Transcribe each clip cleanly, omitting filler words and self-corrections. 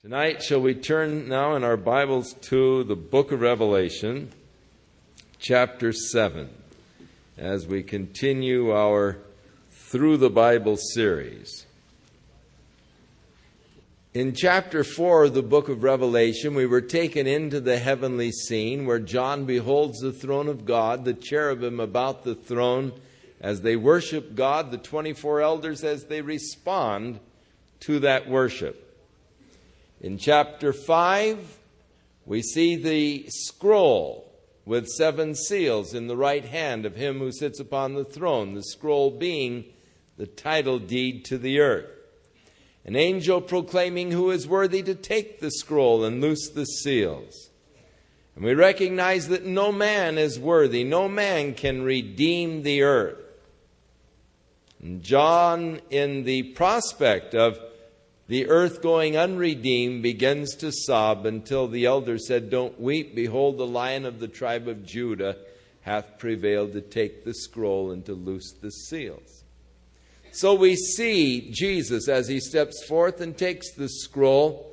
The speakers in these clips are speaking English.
Tonight, shall we turn now in our Bibles to the book of Revelation, chapter 7, as we continue our Through the Bible series. In chapter 4 of the book of Revelation, we were taken into the heavenly scene where John beholds the throne of God, the cherubim about the throne as they worship God, the 24 elders as they respond to that worship. In chapter 5, we see the scroll with 7 seals in the right hand of him who sits upon the throne, the scroll being the title deed to the earth. An angel proclaiming who is worthy to take the scroll and loose the seals. And we recognize that no man is worthy, no man can redeem the earth. And John, in the prospect of the earth going unredeemed, begins to sob until the elder said, "Don't weep, behold, the Lion of the tribe of Judah hath prevailed to take the scroll and to loose the seals." So we see Jesus as he steps forth and takes the scroll,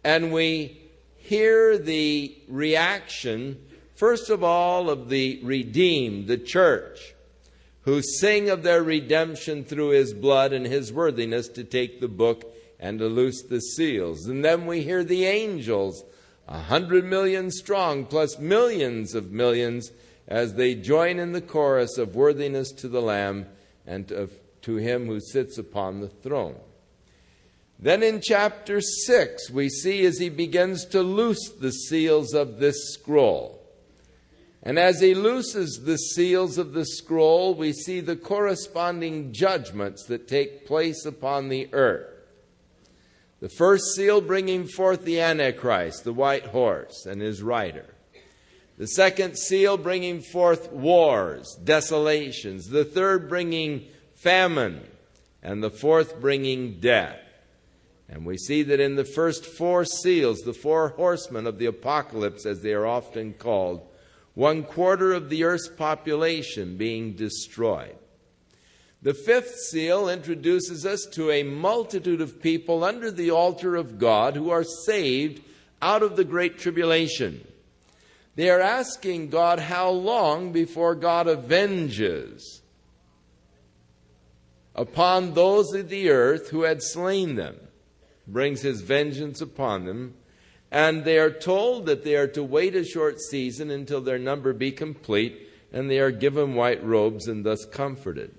and we hear the reaction, first of all, of the redeemed, the church, who sing of their redemption through his blood and his worthiness to take the book and to loose the seals. And then we hear the angels, 100 million strong, plus millions of millions, as they join in the chorus of worthiness to the Lamb and to him who sits upon the throne. Then in chapter 6, we see as he begins to loose the seals of this scroll. And as he looses the seals of the scroll, we see the corresponding judgments that take place upon the earth. The first seal bringing forth the Antichrist, the white horse, and his rider. The second seal bringing forth wars, desolations. The third bringing famine. And the fourth bringing death. And we see that in the first 4 seals, the 4 horsemen of the apocalypse, as they are often called, 1/4 of the earth's population being destroyed. The 5th seal introduces us to a multitude of people under the altar of God who are saved out of the great tribulation. They are asking God how long before God avenges upon those of the earth who had slain them, brings his vengeance upon them, and they are told that they are to wait a short season until their number be complete, and they are given white robes and thus comforted.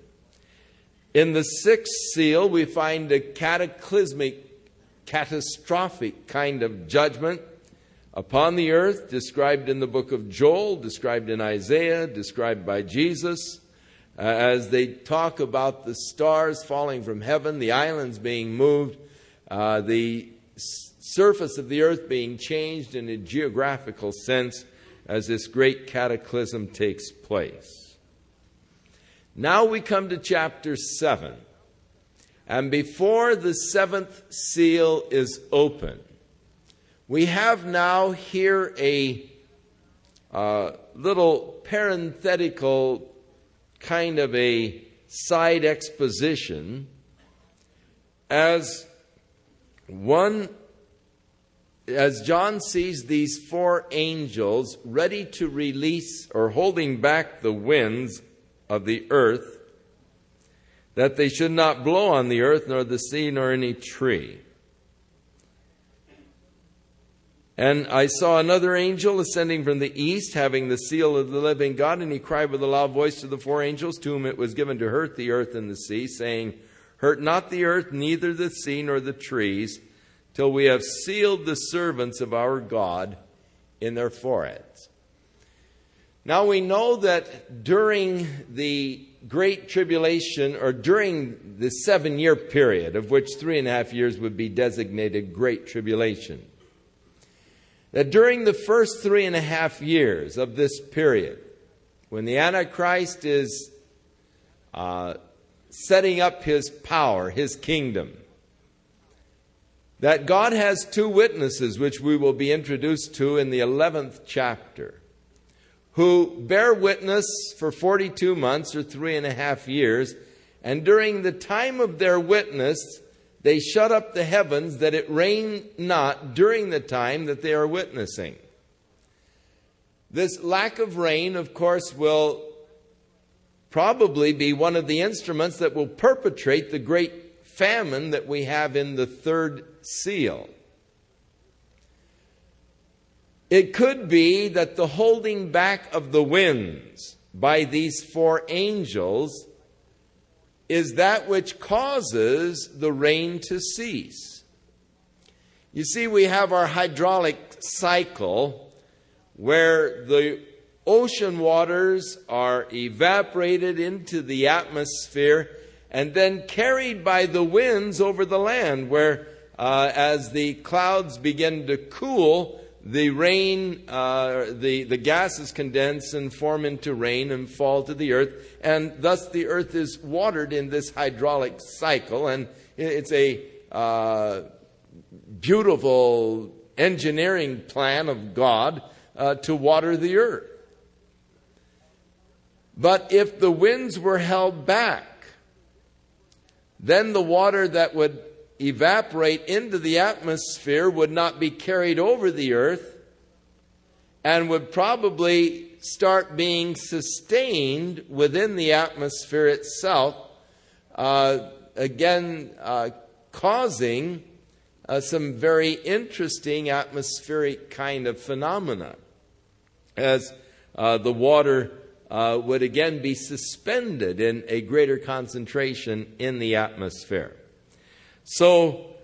In the 6th seal, we find a cataclysmic, catastrophic kind of judgment upon the earth, described in the book of Joel, described in Isaiah, described by Jesus, as they talk about the stars falling from heaven, the islands being moved, the surface of the earth being changed in a geographical sense as this great cataclysm takes place. Now we come to chapter 7. And before the 7th seal is open, we have now here a little parenthetical kind of a side exposition as John sees these 4 angels ready to release or holding back the winds of the earth, that they should not blow on the earth, nor the sea, nor any tree. And I saw another angel ascending from the east, having the seal of the living God, and he cried with a loud voice to the 4 angels, to whom it was given to hurt the earth and the sea, saying, "Hurt not the earth, neither the sea, nor the trees, till we have sealed the servants of our God in their foreheads." Now we know that during the Great Tribulation, or during the 7-year period, of which 3.5 years would be designated Great Tribulation, that during the first 3.5 years of this period, when the Antichrist is setting up his power, his kingdom, that God has 2 witnesses, which we will be introduced to in the 11th chapter, who bear witness for 42 months or 3.5 years, and during the time of their witness, they shut up the heavens that it rain not during the time that they are witnessing. This lack of rain, of course, will probably be one of the instruments that will perpetrate the great famine that we have in the third seal. It could be that the holding back of the winds by these four angels is that which causes the rain to cease. You see, we have our hydraulic cycle where the ocean waters are evaporated into the atmosphere and then carried by the winds over the land, where as the clouds begin to cool, the rain, the gases condense and form into rain and fall to the earth, and thus the earth is watered in this hydraulic cycle, and it's a beautiful engineering plan of God to water the earth. But if the winds were held back, then the water that would evaporate into the atmosphere would not be carried over the earth and would probably start being sustained within the atmosphere itself, causing some very interesting atmospheric kind of phenomena, as the water would again be suspended in a greater concentration in the atmosphere. So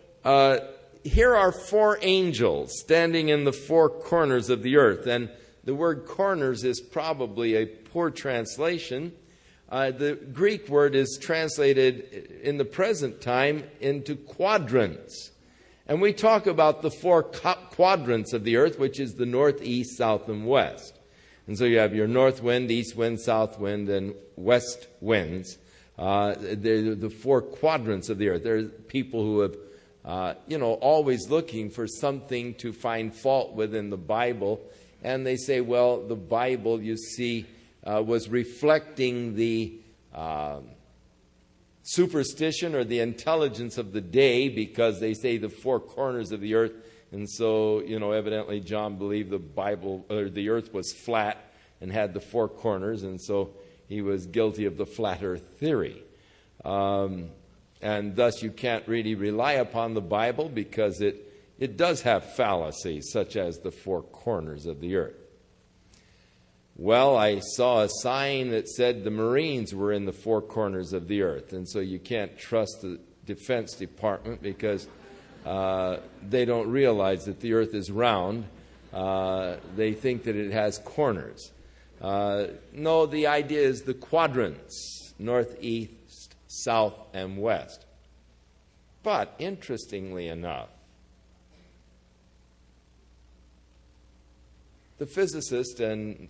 here are four angels standing in the four corners of the earth. And the word corners is probably a poor translation. The Greek word is translated in the present time into quadrants. And we talk about the four quadrants of the earth, which is the north, east, south, and west. And so you have your north wind, east wind, south wind, and west winds. They're the four quadrants of the earth. There are people who have, always looking for something to find fault with in the Bible. And they say, well, the Bible, you see, was reflecting the superstition or the intelligence of the day, because they say the four corners of the earth. And so, evidently John believed the Bible, or the earth was flat and had the four corners. And so he was guilty of the flat earth theory. And thus you can't really rely upon the Bible, because it does have fallacies, such as the four corners of the earth. Well, I saw a sign that said the Marines were in the four corners of the earth. And so you can't trust the Defense Department, because they don't realize that the earth is round. They think that it has corners. No, the idea is the quadrants, north, east, south, and west. But interestingly enough, the physicists and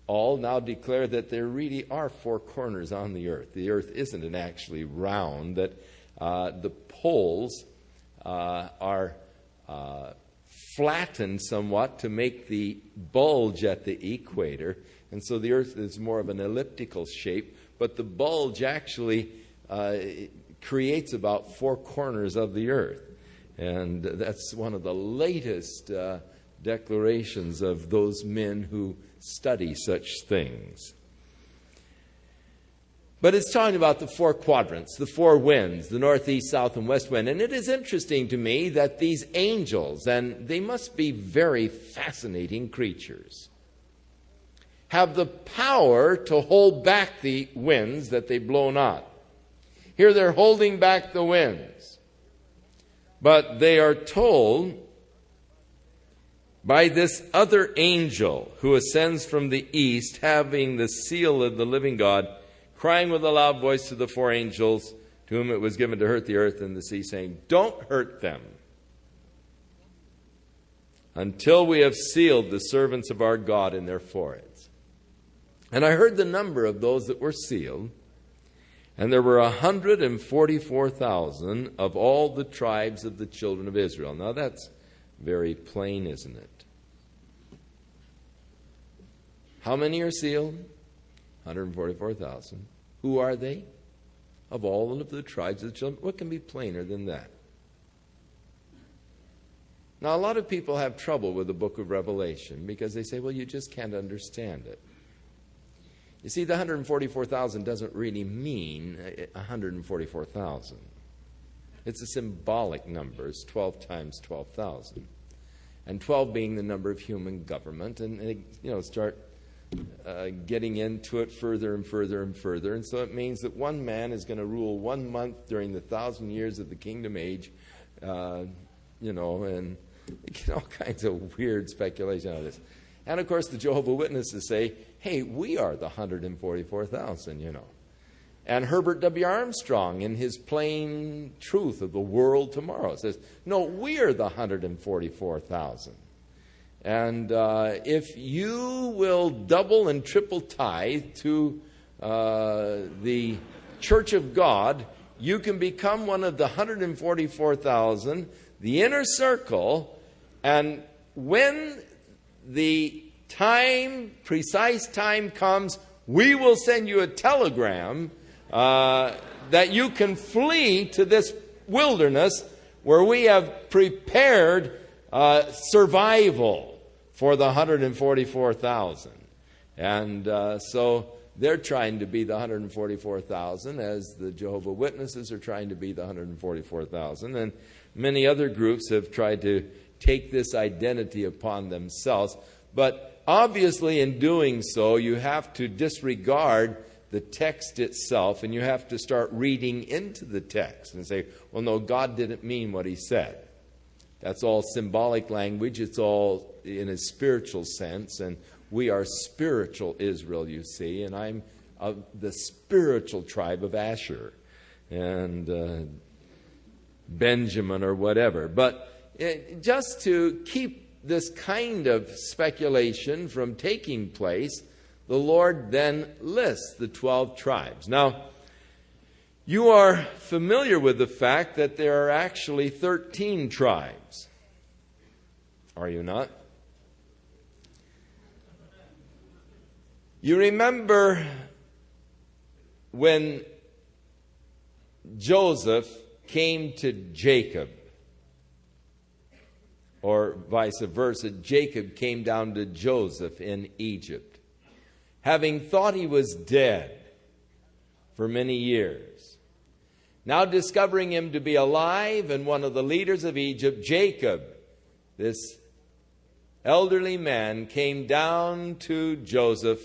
all now declare that there really are four corners on the earth. The earth isn't actually round, that the poles are flattened somewhat to make the bulge at the equator. And so the earth is more of an elliptical shape, but the bulge actually creates about four corners of the earth. And that's one of the latest declarations of those men who study such things. But it's talking about the four quadrants, the four winds, the north, east, south, and west wind. And it is interesting to me that these angels, and they must be very fascinating creatures, have the power to hold back the winds that they blow not. Here they're holding back the winds. But they are told by this other angel who ascends from the east, having the seal of the living God, crying with a loud voice to the four angels to whom it was given to hurt the earth and the sea, saying, "Don't hurt them until we have sealed the servants of our God in their foreheads." And I heard the number of those that were sealed, and there were 144,000 of all the tribes of the children of Israel. Now that's very plain, isn't it? How many are sealed? 144,000. Who are they? of all of the tribes of the children. What can be plainer than that? Now, a lot of people have trouble with the book of Revelation because they say, well, you just can't understand it. You see, the 144,000 doesn't really mean 144,000. It's a symbolic number. It's 12 times 12,000. And 12 being the number of human government. And, start getting into it further and further and further. And so it means that one man is going to rule 1 month during the 1,000 years of the kingdom age, and all kinds of weird speculation on this. And, of course, the Jehovah's Witnesses say, hey, we are the 144,000, And Herbert W. Armstrong, in his Plain Truth of the World Tomorrow, says, no, we are the 144,000. And if you will double and triple tithe to the Church of God, you can become one of the 144,000, the inner circle, and when the precise time comes, we will send you a telegram that you can flee to this wilderness where we have prepared survival for the 144,000. And so they're trying to be the 144,000 as the Jehovah's Witnesses are trying to be the 144,000. And many other groups have tried to take this identity upon themselves. But obviously in doing so, you have to disregard the text itself, and you have to start reading into the text and say, well, no, God didn't mean what he said. That's all symbolic language. It's all in a spiritual sense, and we are spiritual Israel, you see, and I'm of the spiritual tribe of Asher and Benjamin or whatever. But just to keep this kind of speculation from taking place, the Lord then lists the 12 tribes. Now, you are familiar with the fact that there are actually 13 tribes. Are you not? You remember when Joseph came to Jacob, or vice versa, Jacob came down to Joseph in Egypt, having thought he was dead for many years. Now discovering him to be alive, and one of the leaders of Egypt, Jacob, this elderly man, came down to Joseph.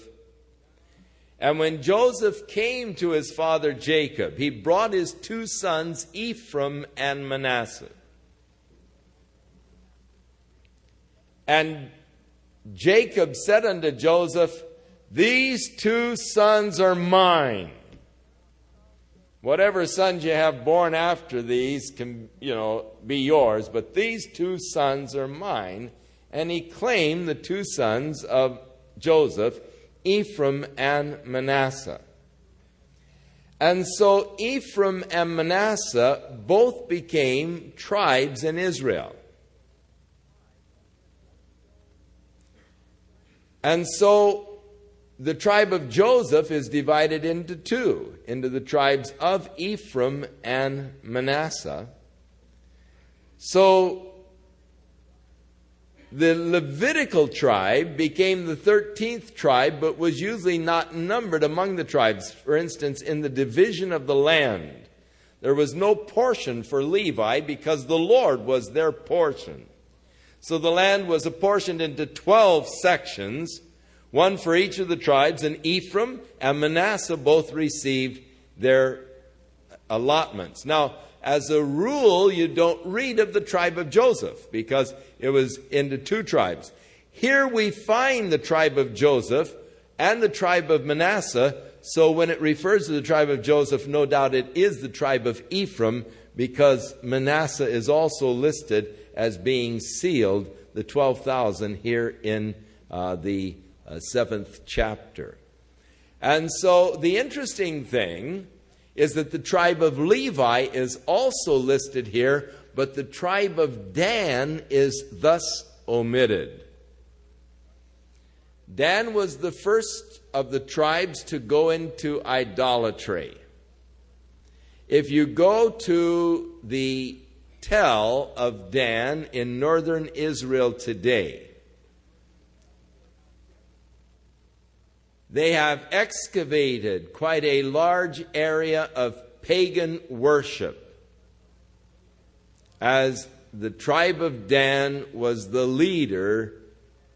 And when Joseph came to his father Jacob, he brought his 2 sons, Ephraim and Manasseh. And Jacob said unto Joseph, these 2 sons are mine. Whatever sons you have born after these can, be yours, but these 2 sons are mine. And he claimed the 2 sons of Joseph, Ephraim and Manasseh. And so Ephraim and Manasseh both became tribes in Israel. And so the tribe of Joseph is divided into 2, into the tribes of Ephraim and Manasseh. So the Levitical tribe became the 13th tribe, but was usually not numbered among the tribes. For instance, in the division of the land, there was no portion for Levi because the Lord was their portion. So the land was apportioned into 12 sections, one for each of the tribes, and Ephraim and Manasseh both received their allotments. Now, as a rule, you don't read of the tribe of Joseph because it was into 2 tribes. Here we find the tribe of Joseph and the tribe of Manasseh. So when it refers to the tribe of Joseph, no doubt it is the tribe of Ephraim, because Manasseh is also listed as being sealed, the 12,000 here in the 7th chapter. And so the interesting thing is that the tribe of Levi is also listed here, but the tribe of Dan is thus omitted. Dan was the first of the tribes to go into idolatry. If you go to the Tell of Dan in northern Israel today, they have excavated quite a large area of pagan worship, as the tribe of Dan was the leader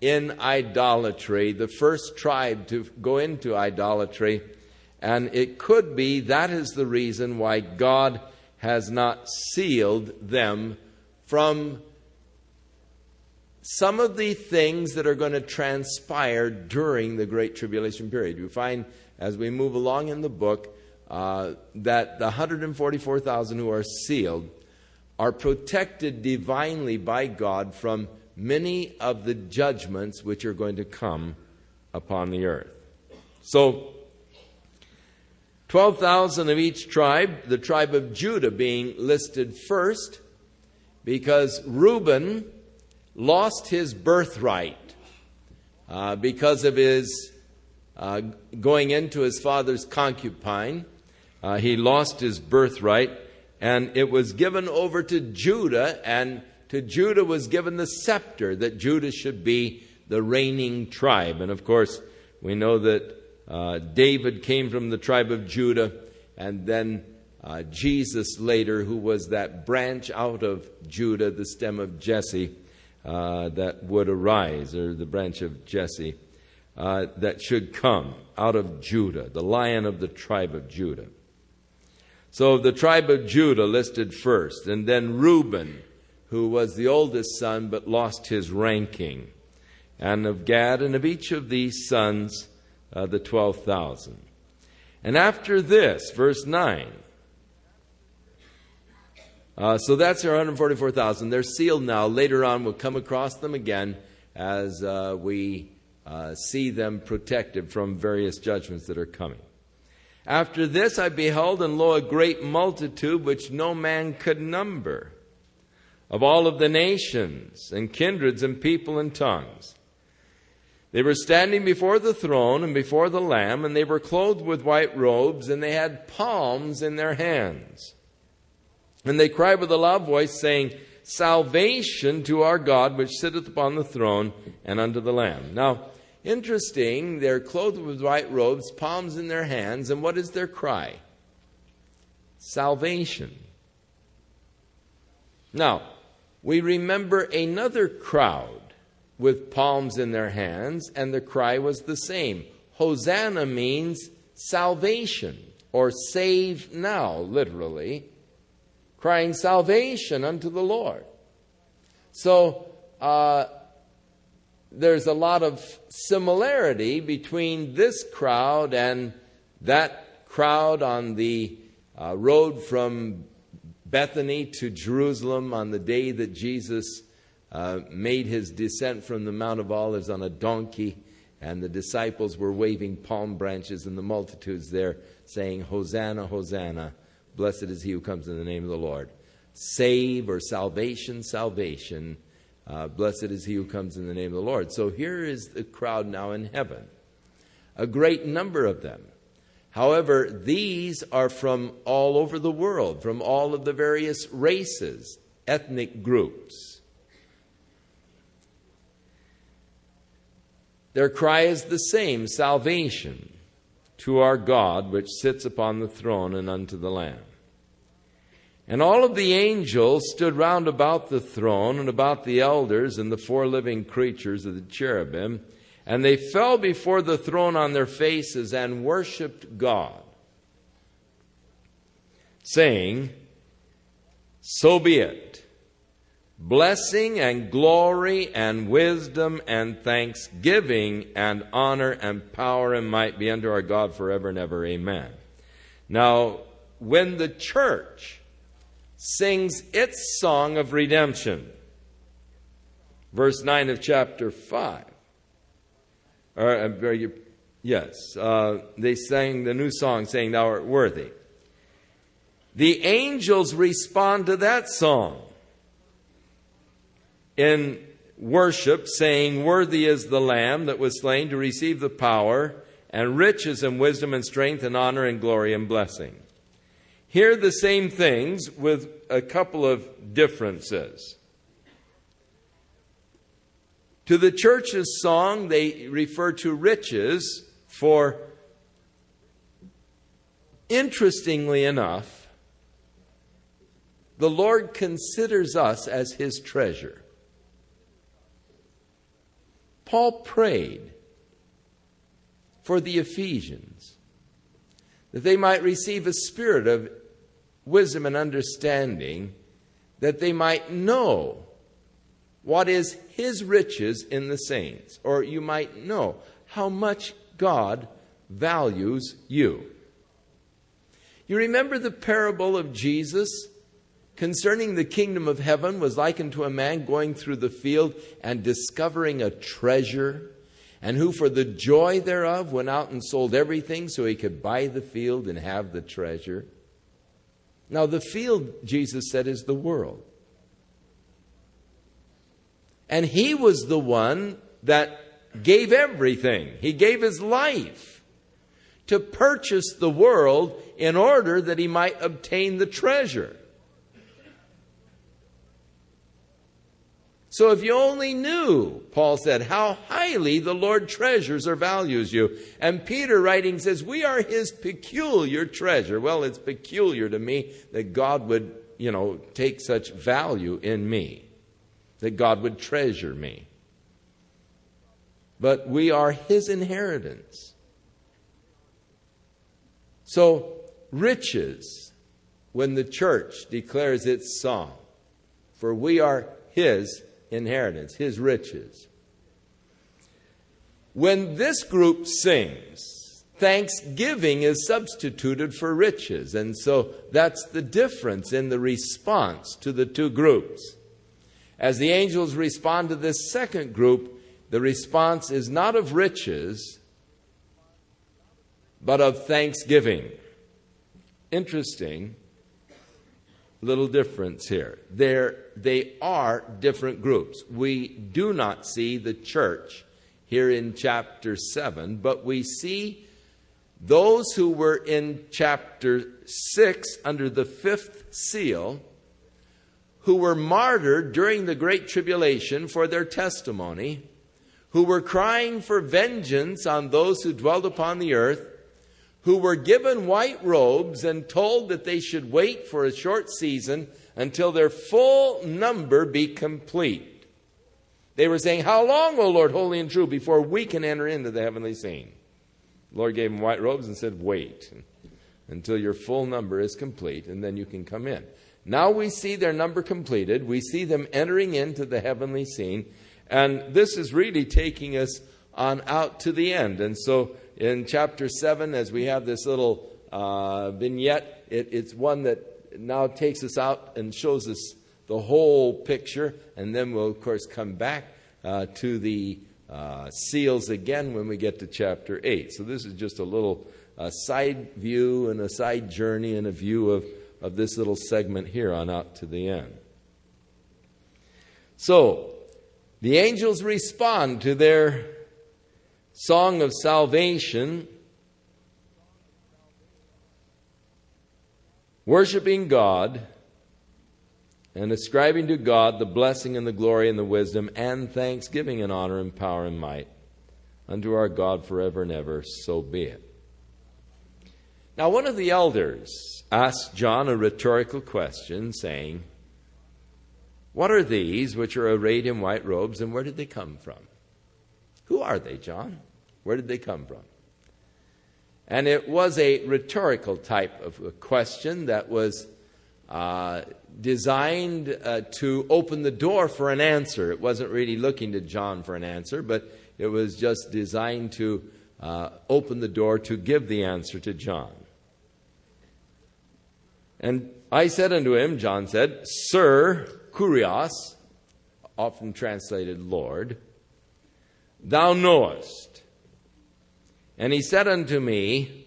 in idolatry, the first tribe to go into idolatry. And it could be that is the reason why God has not sealed them from some of the things that are going to transpire during the Great Tribulation period. You find, as we move along in the book, that the 144,000 who are sealed are protected divinely by God from many of the judgments which are going to come upon the earth. So, 12,000 of each tribe, the tribe of Judah being listed first, because Reuben lost his birthright because of his going into his father's concubine. He lost his birthright, and it was given over to Judah, and to Judah was given the scepter, that Judah should be the reigning tribe. And of course, we know that David came from the tribe of Judah, and then Jesus later, who was that branch out of Judah, the stem of Jesse, that would arise, or the branch of Jesse, that should come out of Judah, the Lion of the tribe of Judah. So the tribe of Judah listed first, and then Reuben, who was the oldest son but lost his ranking, and of Gad, and of each of these sons, the 12,000. And after this, verse 9, so that's our 144,000. They're sealed now. Later on, we'll come across them again as we see them protected from various judgments that are coming. After this I beheld, and lo, a great multitude which no man could number, of all of the nations and kindreds and people and tongues. They were standing before the throne and before the Lamb, and they were clothed with white robes, and they had palms in their hands. And they cried with a loud voice, saying, Salvation to our God, which sitteth upon the throne, and unto the Lamb. Now, interesting, they're clothed with white robes, palms in their hands, and what is their cry? Salvation. Now, we remember another crowd with palms in their hands, and the cry was the same. Hosanna means salvation, or save now, literally, crying salvation unto the Lord. So, there's a lot of similarity between this crowd and that crowd on the road from Bethany to Jerusalem on the day that Jesus made his descent from the Mount of Olives on a donkey, and the disciples were waving palm branches, and the multitudes there saying, Hosanna, Hosanna, blessed is he who comes in the name of the Lord. Save, or salvation, salvation, blessed is he who comes in the name of the Lord. So here is the crowd now in heaven, a great number of them. However, these are from all over the world, from all of the various races, ethnic groups. Their cry is the same, salvation to our God, which sits upon the throne, and unto the Lamb. And all of the angels stood round about the throne, and about the elders, and the four living creatures of the cherubim, and they fell before the throne on their faces and worshipped God, saying, So be it. Blessing and glory and wisdom and thanksgiving and honor and power and might be unto our God forever and ever. Amen. Now, when the church sings its song of redemption, verse 9 of chapter 5, they sang the new song saying, Thou art worthy. The angels respond to that song in worship, saying, Worthy is the Lamb that was slain to receive the power and riches and wisdom and strength and honor and glory and blessing. hear the same things with a couple of differences. To the church's song, they refer to riches, for interestingly enough, the Lord considers us as His treasure. Paul prayed for the Ephesians that they might receive a spirit of wisdom and understanding, that they might know what is His riches in the saints, or you might know how much God values you. You remember the parable of Jesus concerning the kingdom of heaven was likened to a man going through the field and discovering a treasure, and who for the joy thereof went out and sold everything so he could buy the field and have the treasure. Now the field, Jesus said, is the world. And He was the one that gave everything. He gave His life to purchase the world in order that He might obtain the treasure. So if you only knew, Paul said, how highly the Lord treasures or values you. And Peter writing says, we are His peculiar treasure. Well, it's peculiar to me that God would, take such value in me, that God would treasure me. But we are His inheritance. So riches, when the church declares its song, for we are His inheritance, His riches. When this group sings, thanksgiving is substituted for riches. And so that's the difference in the response to the two groups. As the angels respond to this second group, the response is not of riches, but of thanksgiving. Interesting little difference here. They are different groups. We do not see the church here in chapter 7, but we see those who were in chapter 6 under the 5th seal, who were martyred during the Great Tribulation for their testimony, who were crying for vengeance on those who dwelled upon the earth, who were given white robes and told that they should wait for a short season until their full number be complete. They were saying, how long, O Lord, holy and true, before we can enter into the heavenly scene? The Lord gave them white robes and said, wait until your full number is complete, and then you can come in. Now we see their number completed. We see them entering into the heavenly scene. And this is really taking us on out to the end. And so in chapter 7, as we have this little vignette, it's one that now takes us out and shows us the whole picture. And then we'll, of course, come back to the seals again when we get to chapter 8. So this is just a little side view and a side journey and a view of this little segment here on out to the end. So the angels respond to their song of salvation, worshiping God and ascribing to God the blessing and the glory and the wisdom and thanksgiving and honor and power and might unto our God forever and ever, so be it. Now one of the elders asked John a rhetorical question, saying, what are these which are arrayed in white robes, and where did they come from? Who are they, John? Where did they come from? And it was a rhetorical type of a question that was designed to open the door for an answer. It wasn't really looking to John for an answer, but it was just designed to open the door to give the answer to John. And I said unto him, John said, Sir, Kurios, often translated Lord, thou knowest. And he said unto me,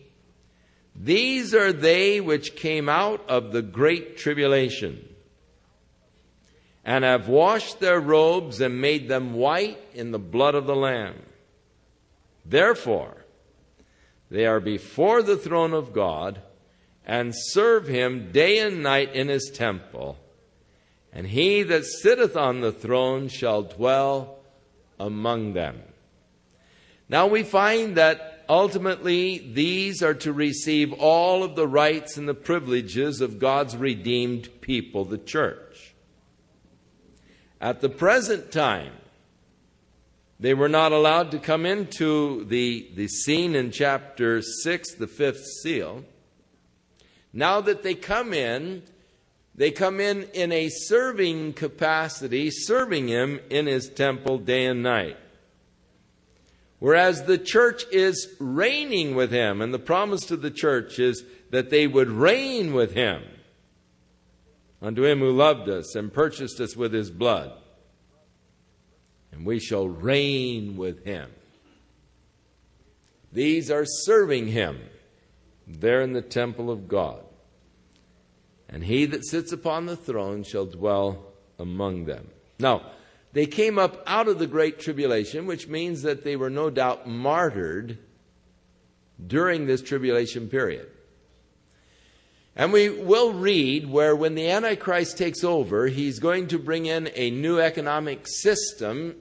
these are they which came out of the great tribulation, and have washed their robes and made them white in the blood of the Lamb. Therefore, they are before the throne of God, and serve him day and night in his temple. And he that sitteth on the throne shall dwell among them. Now we find that ultimately these are to receive all of the rights and the privileges of God's redeemed people, the church. At the present time, they were not allowed to come into the scene in chapter 6, the fifth seal. Now that they come in a serving capacity, serving him in his temple day and night. Whereas the church is reigning with him, and the promise to the church is that they would reign with him. Unto him who loved us and purchased us with his blood. And we shall reign with him. These are serving him there in the temple of God. And he that sits upon the throne shall dwell among them. Now, they came up out of the great tribulation, which means that they were no doubt martyred during this tribulation period. And we will read where when the Antichrist takes over, he's going to bring in a new economic system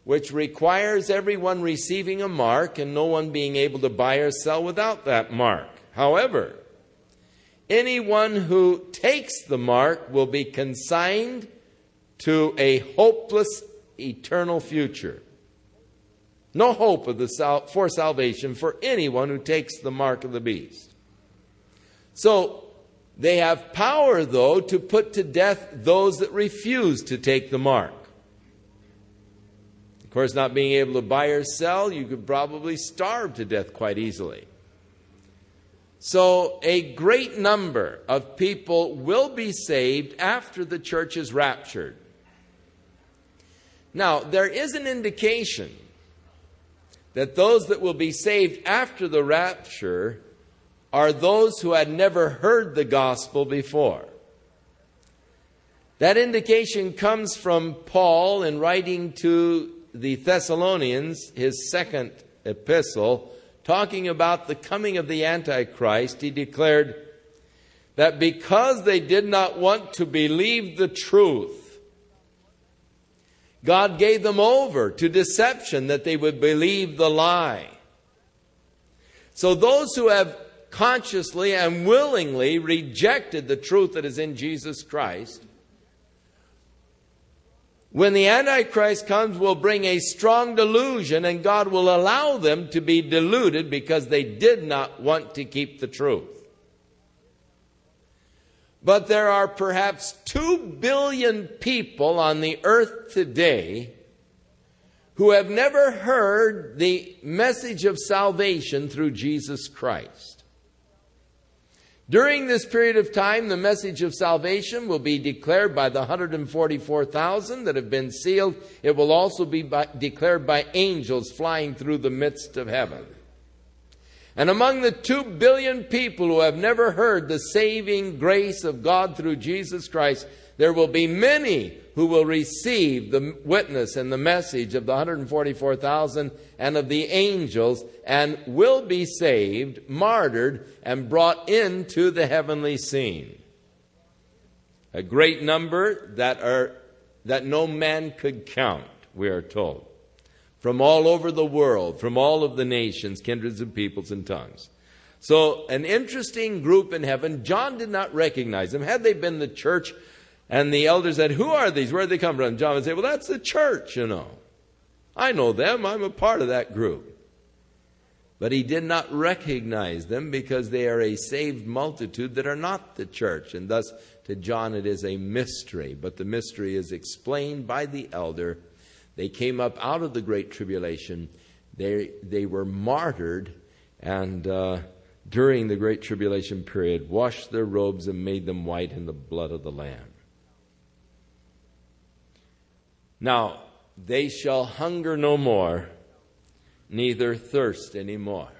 which requires everyone receiving a mark and no one being able to buy or sell without that mark. However, anyone who takes the mark will be consigned to a hopeless eternal future. No hope for salvation for anyone who takes the mark of the beast. So they have power, though, to put to death those that refuse to take the mark. Of course, not being able to buy or sell, you could probably starve to death quite easily. So a great number of people will be saved after the church is raptured. Now, there is an indication that those that will be saved after the rapture are those who had never heard the gospel before. That indication comes from Paul in writing to the Thessalonians, his second epistle, talking about the coming of the Antichrist. He declared that because they did not want to believe the truth, God gave them over to deception that they would believe the lie. So those who have consciously and willingly rejected the truth that is in Jesus Christ, when the Antichrist comes, will bring a strong delusion, and God will allow them to be deluded because they did not want to keep the truth. But there are perhaps 2 billion people on the earth today who have never heard the message of salvation through Jesus Christ. During this period of time, the message of salvation will be declared by the 144,000 that have been sealed. It will also be declared by angels flying through the midst of heaven. And among the 2 billion people who have never heard the saving grace of God through Jesus Christ, there will be many who will receive the witness and the message of the 144,000 and of the angels and will be saved, martyred, and brought into the heavenly scene. A great number that no man could count, we are told. From all over the world, from all of the nations, kindreds of peoples and tongues. So an interesting group in heaven. John did not recognize them. Had they been the church and the elders said, "Who are these? Where did they come from?" John would say, "Well, that's the church, you know. I know them. I'm a part of that group." But he did not recognize them because they are a saved multitude that are not the church. And thus, to John, it is a mystery. But the mystery is explained by the elder. They came up out of the Great Tribulation. They were martyred, and during the Great Tribulation period, washed their robes and made them white in the blood of the Lamb. Now, they shall hunger no more, neither thirst any more.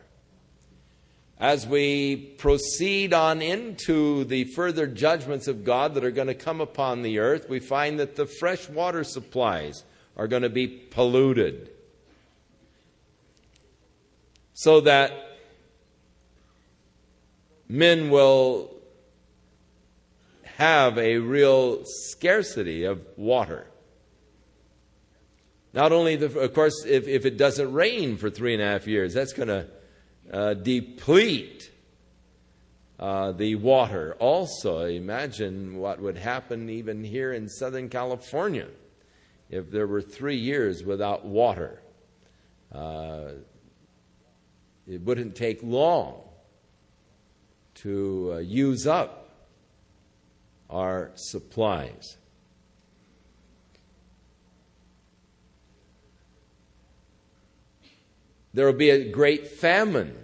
As we proceed on into the further judgments of God that are going to come upon the earth, we find that the fresh water supplies are going to be polluted, so that men will have a real scarcity of water. Not only, of course, if it doesn't rain for 3.5 years, that's going to deplete the water. Also, imagine what would happen even here in Southern California if there were 3 years without water. It wouldn't take long to use up our supplies. There will be a great famine.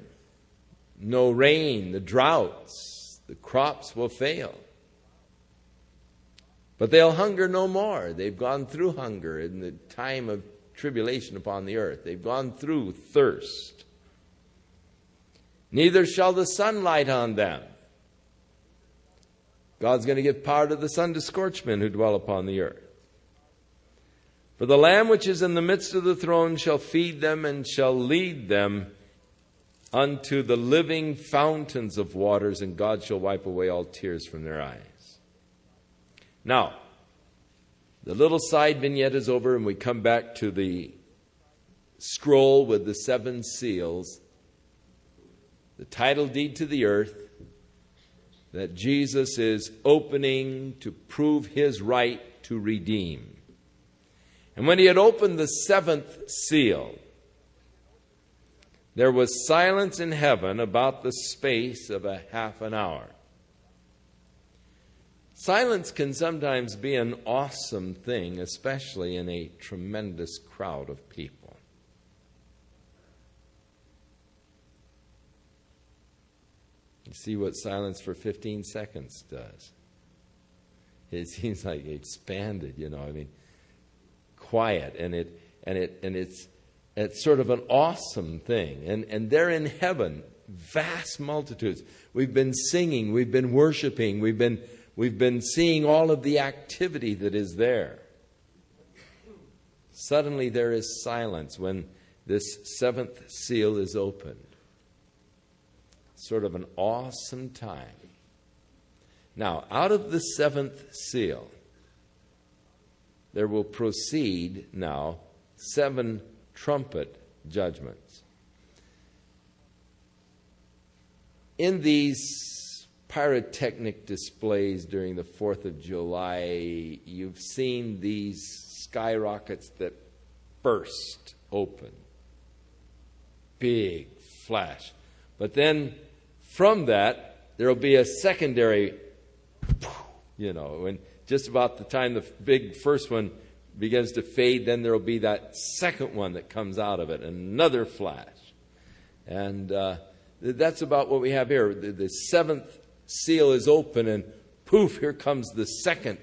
No rain, the droughts, the crops will fail. But they'll hunger no more. They've gone through hunger in the time of tribulation upon the earth. They've gone through thirst. Neither shall the sun light on them. God's going to give power to the sun to scorch men who dwell upon the earth. For the Lamb which is in the midst of the throne shall feed them and shall lead them unto the living fountains of waters, and God shall wipe away all tears from their eyes. Now, the little side vignette is over, and we come back to the scroll with the 7 seals, the title deed to the earth, that Jesus is opening to prove his right to redeem. And when he had opened the 7th seal, there was silence in heaven about the space of a half an hour. Silence can sometimes be an awesome thing, especially in a tremendous crowd of people. You see what silence for 15 seconds does. It seems like it expanded, quiet, and it's sort of an awesome thing. And they're in heaven, vast multitudes. We've been singing, we've been worshiping, we've been seeing all of the activity that is there. Suddenly there is silence when this 7th seal is opened. Sort of an awesome time. Now, out of the 7th seal, there will proceed now 7 trumpet judgments. In these pyrotechnic displays during the 4th of July, you've seen these skyrockets that burst open. Big flash. But then from that, there will be a secondary, and just about the time the big first one begins to fade, then there will be that second one that comes out of it, another flash. And that's about what we have here. The 7th seal is open, and poof, here comes the second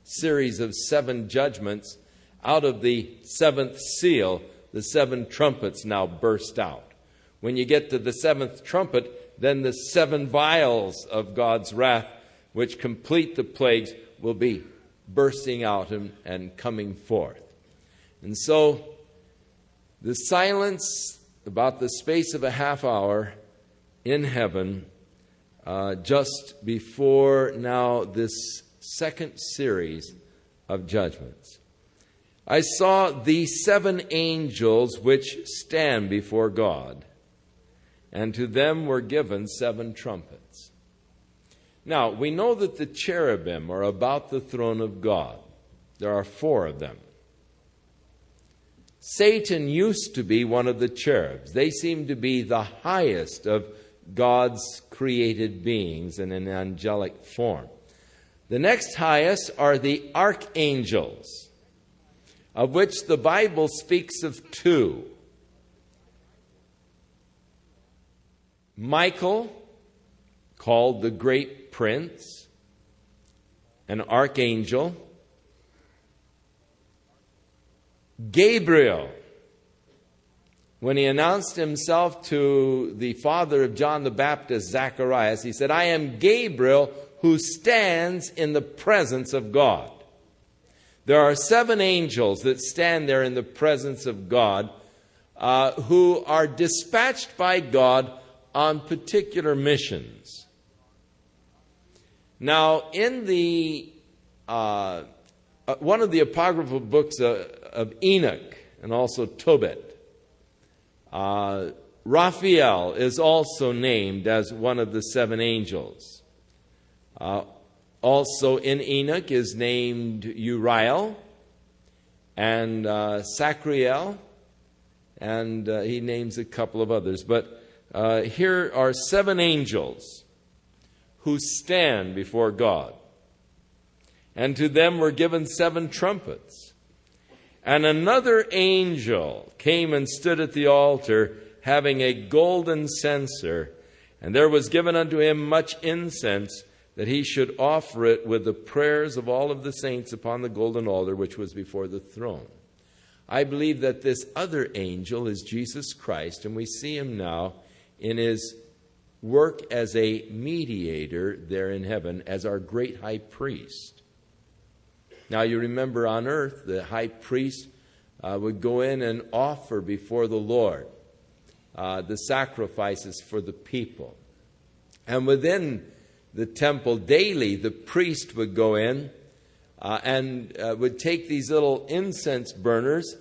series of 7 judgments. Out of the 7th seal, the 7 trumpets now burst out. When you get to the 7th trumpet, then the 7 vials of God's wrath, which complete the plagues, will be bursting out and coming forth. And so the silence, about the space of a half hour in heaven, just before now this second series of judgments. I saw the 7 angels which stand before God, and to them were given 7 trumpets. Now, we know that the cherubim are about the throne of God. There are 4 of them. Satan used to be one of the cherubs. They seem to be the highest of God's created beings in an angelic form. The next highest are the archangels, of which the Bible speaks of 2. Michael, called the great prince, an archangel. Gabriel, when he announced himself to the father of John the Baptist, Zacharias, he said, "I am Gabriel who stands in the presence of God." There are 7 angels that stand there in the presence of God, who are dispatched by God on particular missions. Now, in the one of the apocryphal books of Enoch and also Tobit, Raphael is also named as one of the 7 angels. Also in Enoch is named Uriel and Sacriel, and he names a couple of others. But here are 7 angels who stand before God. And to them were given 7 trumpets. And another angel came and stood at the altar, having a golden censer. And there was given unto him much incense, that he should offer it with the prayers of all of the saints upon the golden altar, which was before the throne. I believe that this other angel is Jesus Christ, and we see him now in his work as a mediator there in heaven, as our great high priest. Now, you remember on earth, the high priest would go in and offer before the Lord the sacrifices for the people. And within the temple daily, the priest would go in and would take these little incense burners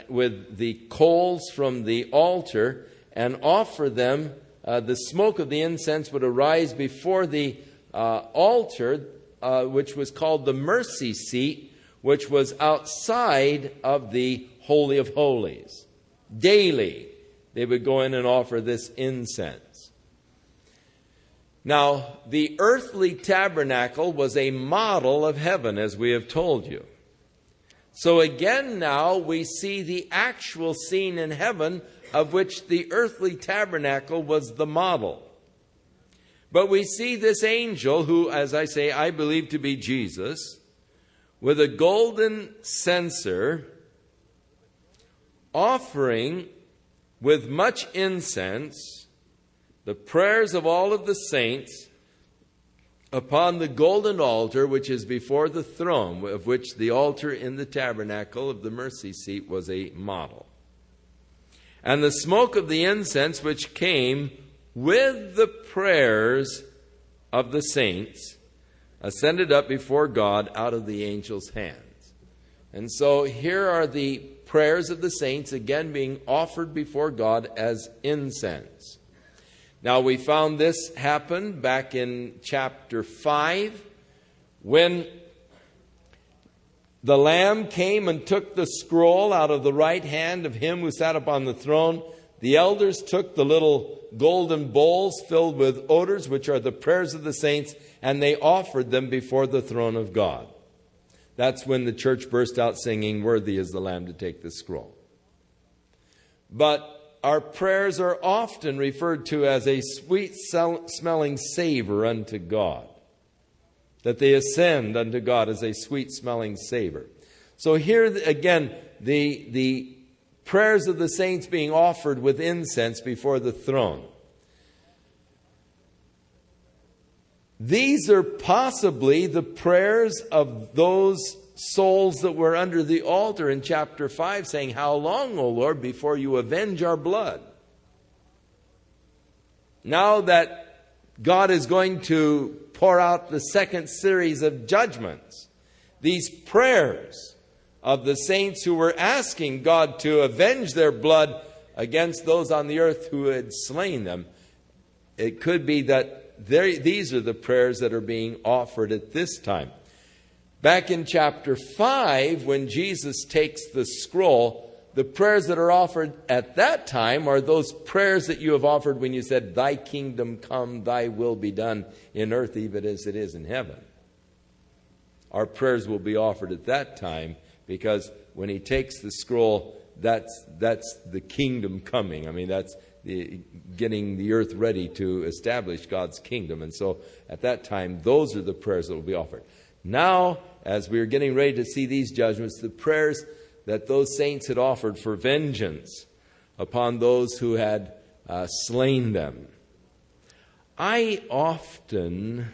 with the coals from the altar and offer them. The smoke of the incense would arise before the altar, which was called the mercy seat, which was outside of the Holy of Holies. Daily, they would go in and offer this incense. Now, the earthly tabernacle was a model of heaven, as we have told you. So again now we see the actual scene in heaven, of which the earthly tabernacle was the model. But we see this angel, who, as I say, I believe to be Jesus, with a golden censer, offering with much incense the prayers of all of the saints upon the golden altar, which is before the throne, of which the altar in the tabernacle of the mercy seat was a model. And the smoke of the incense which came with the prayers of the saints ascended up before God out of the angel's hands. And so here are the prayers of the saints again being offered before God as incense. Now, we found this happen back in chapter 5 when the Lamb came and took the scroll out of the right hand of him who sat upon the throne. The elders took the little golden bowls filled with odors, which are the prayers of the saints, and they offered them before the throne of God. That's when the church burst out singing, "Worthy is the Lamb to take the scroll." But our prayers are often referred to as a sweet-smelling savor unto God. That they ascend unto God as a sweet-smelling savor. So here again, the prayers of the saints being offered with incense before the throne. These are possibly the prayers of those souls that were under the altar in chapter 5, saying, "How long, O Lord, before you avenge our blood?" Now that God is going to pour out the second series of judgments, these prayers of the saints who were asking God to avenge their blood against those on the earth who had slain them, it could be that these are the prayers that are being offered at this time. Back in chapter 5, when Jesus takes the scroll, the prayers that are offered at that time are those prayers that you have offered when you said, "Thy kingdom come, thy will be done in earth even as it is in heaven." Our prayers will be offered at that time, because when he takes the scroll, that's the kingdom coming. I mean, that's getting the earth ready to establish God's kingdom. And so at that time, those are the prayers that will be offered. Now, as we are getting ready to see these judgments, the prayers that those saints had offered for vengeance upon those who had slain them. I often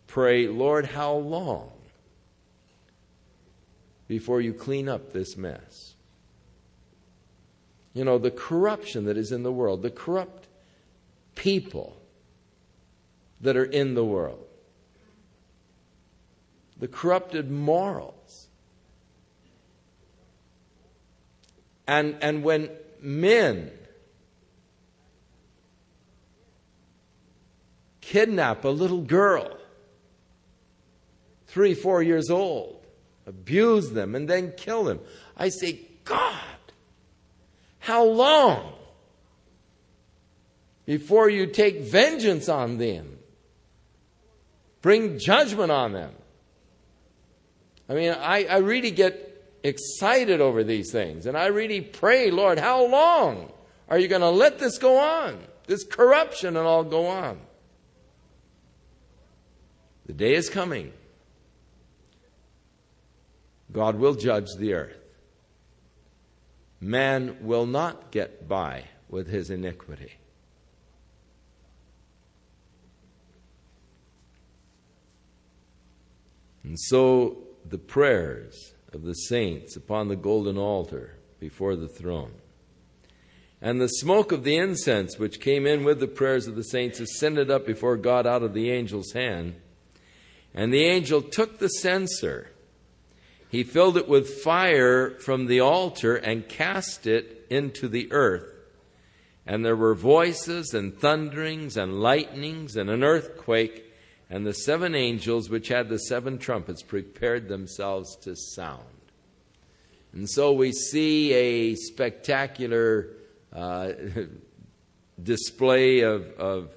pray, "Lord, how long before you clean up this mess?" You know, the corruption that is in the world, the corrupt people that are in the world. the corrupted morals. And when men kidnap a little girl, 3, 4 years old, abuse them, and then kill them, I say, God, how long before you take vengeance on them? Bring judgment on them. I mean, I really get excited over these things. And I really pray, Lord, how long are you going to let this go on? This corruption and all go on. The day is coming. God will judge the earth. Man will not get by with his iniquity. And so the prayers of the saints upon the golden altar before the throne, and the smoke of the incense which came in with the prayers of the saints ascended up before God out of the angel's hand. And the angel took the censer. He filled it with fire from the altar and cast it into the earth. And there were voices and thunderings and lightnings and an earthquake. And the 7 angels which had the 7 trumpets prepared themselves to sound. And so we see a spectacular display of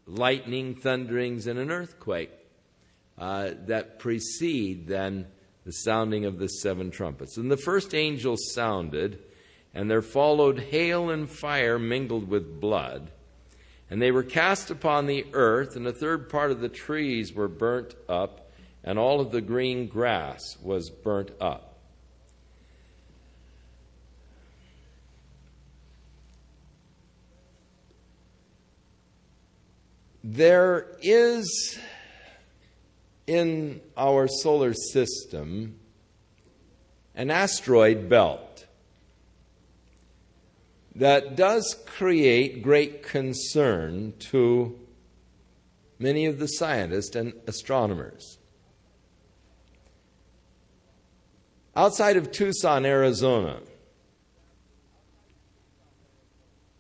lightning, thunderings, and an earthquake that precede then the sounding of the 7 trumpets. And the first angel sounded, and there followed hail and fire mingled with blood. And they were cast upon the earth, and a third part of the trees were burnt up, and all of the green grass was burnt up. There is in our solar system an asteroid belt that does create great concern to many of the scientists and astronomers. Outside of Tucson, Arizona,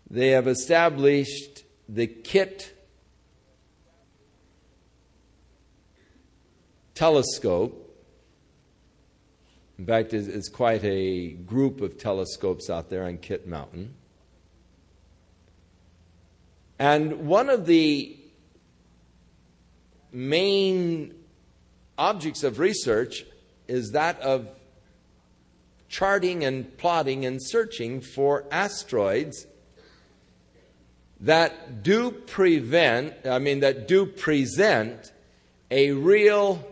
they have established the KIT telescope. In fact, it's quite a group of telescopes out there on Kit Mountain. And one of the main objects of research is that of charting and plotting and searching for asteroids that do present a real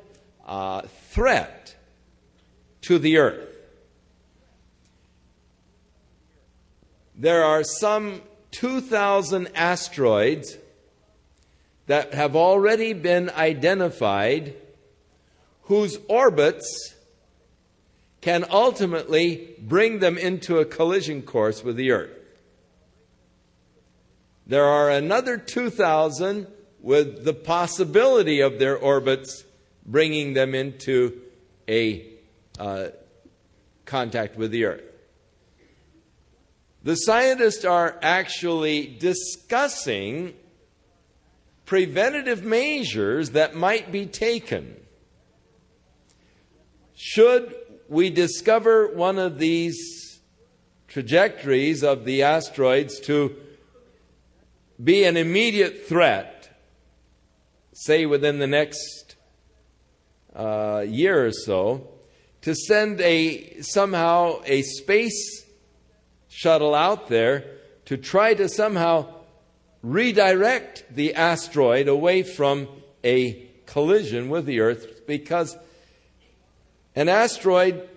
threat to the earth. There are some 2,000 asteroids that have already been identified whose orbits can ultimately bring them into a collision course with the earth. There are another 2,000 with the possibility of their orbits bringing them into a contact with the earth. The scientists are actually discussing preventative measures that might be taken should we discover one of these trajectories of the asteroids to be an immediate threat, say within the next year or so, to send somehow a space shuttle out there to try to somehow redirect the asteroid away from a collision with the Earth, because an asteroid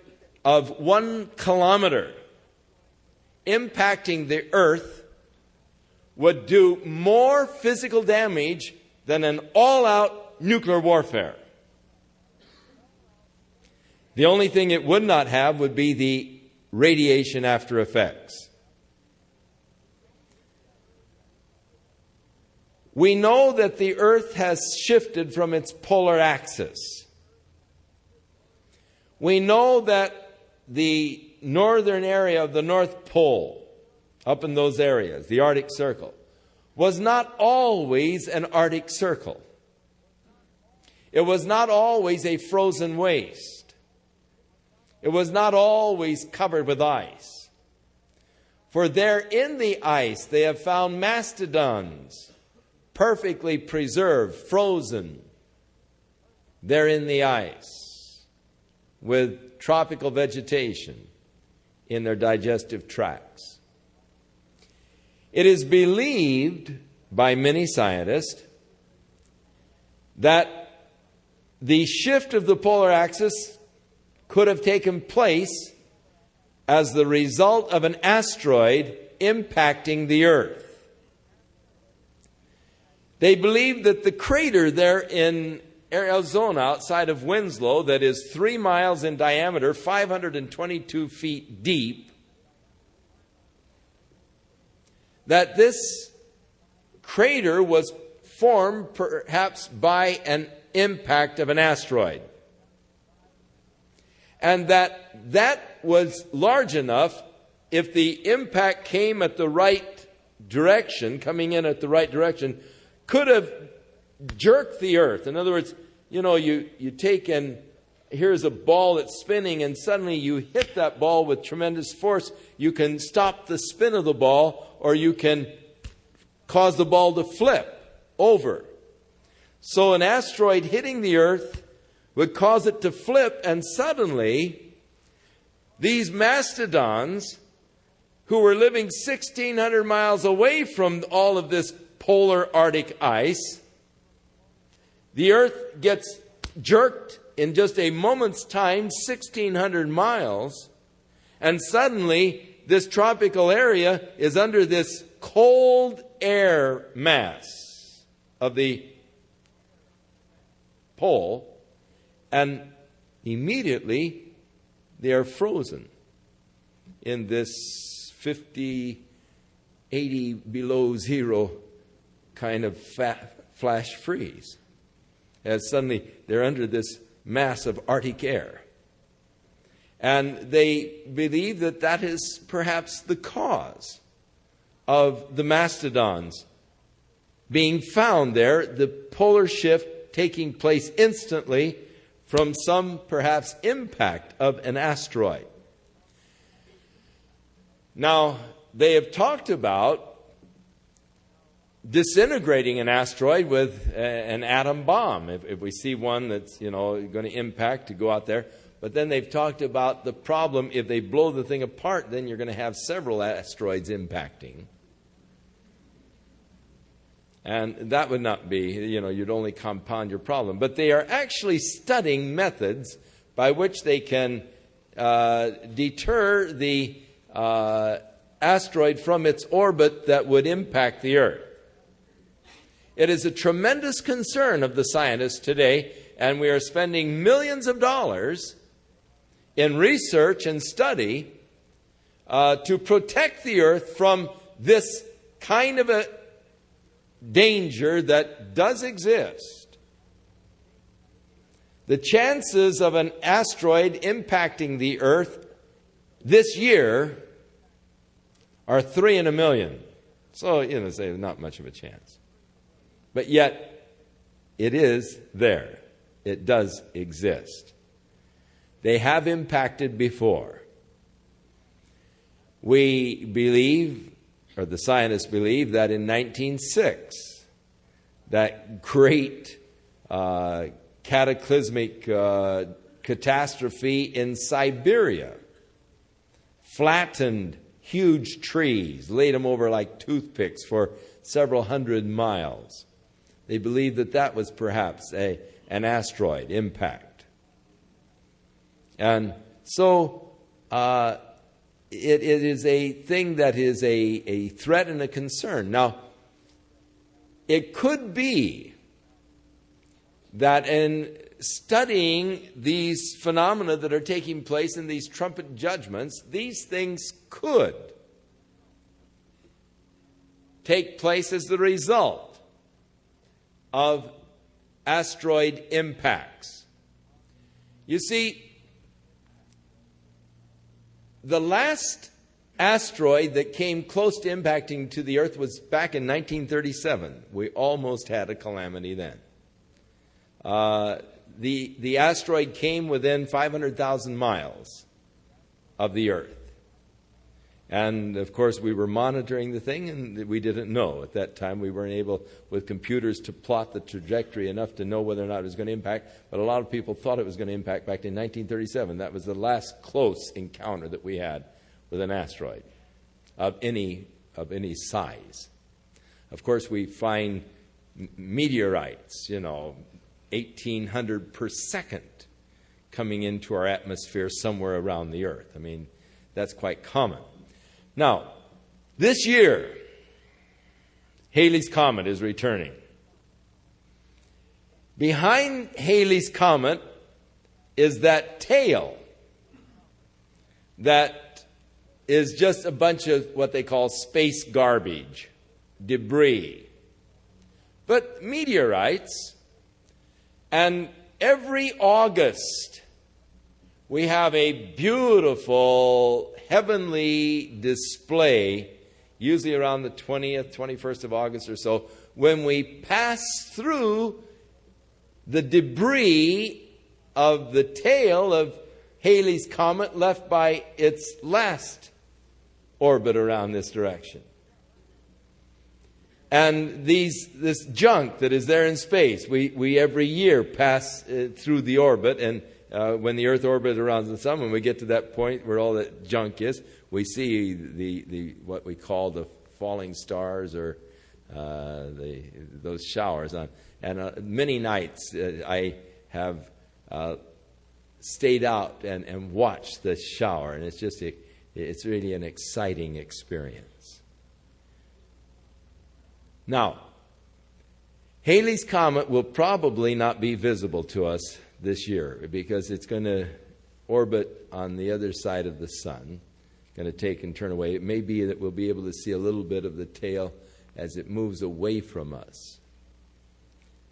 of 1 kilometer impacting the Earth would do more physical damage than an all-out nuclear warfare. The only thing it would not have would be the radiation after effects. We know that the Earth has shifted from its polar axis. We know that the northern area of the North Pole, up in those areas, the Arctic Circle, was not always an Arctic Circle. It was not always a frozen waste. It was not always covered with ice. For there in the ice they have found mastodons, perfectly preserved, frozen. They're in the ice with tropical vegetation in their digestive tracts. It is believed by many scientists that the shift of the polar axis could have taken place as the result of an asteroid impacting the Earth. They believe that the crater there in Arizona outside of Winslow, that is 3 miles in diameter, 522 feet deep, that this crater was formed perhaps by an impact of an asteroid. And that was large enough, if the impact came at the right direction, coming in at the right direction, could have jerked the Earth. In other words, you take and here's a ball that's spinning, and suddenly you hit that ball with tremendous force. You can stop the spin of the ball, or you can cause the ball to flip over. So an asteroid hitting the Earth would cause it to flip, and suddenly these mastodons, who were living 1,600 miles away from all of this polar Arctic ice, the Earth gets jerked in just a moment's time, 1,600 miles, and suddenly this tropical area is under this cold air mass of the pole, and immediately they are frozen in this 50, 80 below zero kind of flash freeze, as suddenly they're under this mass of Arctic air. And they believe that that is perhaps the cause of the mastodons being found there, the polar shift taking place instantly from some perhaps impact of an asteroid. Now, they have talked about disintegrating an asteroid with an atom bomb. If we see one that's going to impact, to go out there. But then they've talked about the problem, if they blow the thing apart, then you're going to have several asteroids impacting. And that would not be, you'd only compound your problem. But they are actually studying methods by which they can deter the asteroid from its orbit that would impact the Earth. It is a tremendous concern of the scientists today, and we are spending millions of dollars in research and study to protect the Earth from this kind of a danger that does exist. The chances of an asteroid impacting the Earth this year are 3 in a million. So, say not much of a chance. But yet, it is there. It does exist. They have impacted before. We believe, or the scientists believe, that in 1906, that great cataclysmic catastrophe in Siberia flattened huge trees, laid them over like toothpicks for several hundred miles. They believe that that was perhaps an asteroid impact. And so it is a thing that is a threat and a concern. Now, it could be that in studying these phenomena that are taking place in these trumpet judgments, these things could take place as the result of asteroid impacts. You see, the last asteroid that came close to impacting to the Earth was back in 1937. We almost had a calamity then. The asteroid came within 500,000 miles of the Earth. And, of course, we were monitoring the thing, and we didn't know. At that time, we weren't able, with computers, to plot the trajectory enough to know whether or not it was going to impact. But a lot of people thought it was going to impact back in 1937. That was the last close encounter that we had with an asteroid of any size. Of course, we find meteorites, 1,800 per second coming into our atmosphere somewhere around the Earth. I mean, that's quite common. Now, this year, Halley's Comet is returning. Behind Halley's Comet is that tail that is just a bunch of what they call space garbage, debris. But meteorites, and every August we have a beautiful heavenly display, usually around the 20th, 21st of August or so, when we pass through the debris of the tail of Halley's Comet left by its last orbit around this direction. And this junk that is there in space, we every year pass through the orbit, and when the Earth orbits around the sun, when we get to that point where all that junk is, we see the what we call the falling stars, or those showers. And many nights I have stayed out and watched the shower, and it's really an exciting experience. Now, Halley's Comet will probably not be visible to us this year because it's going to orbit on the other side of the sun, going to take and turn away. It may be that we'll be able to see a little bit of the tail as it moves away from us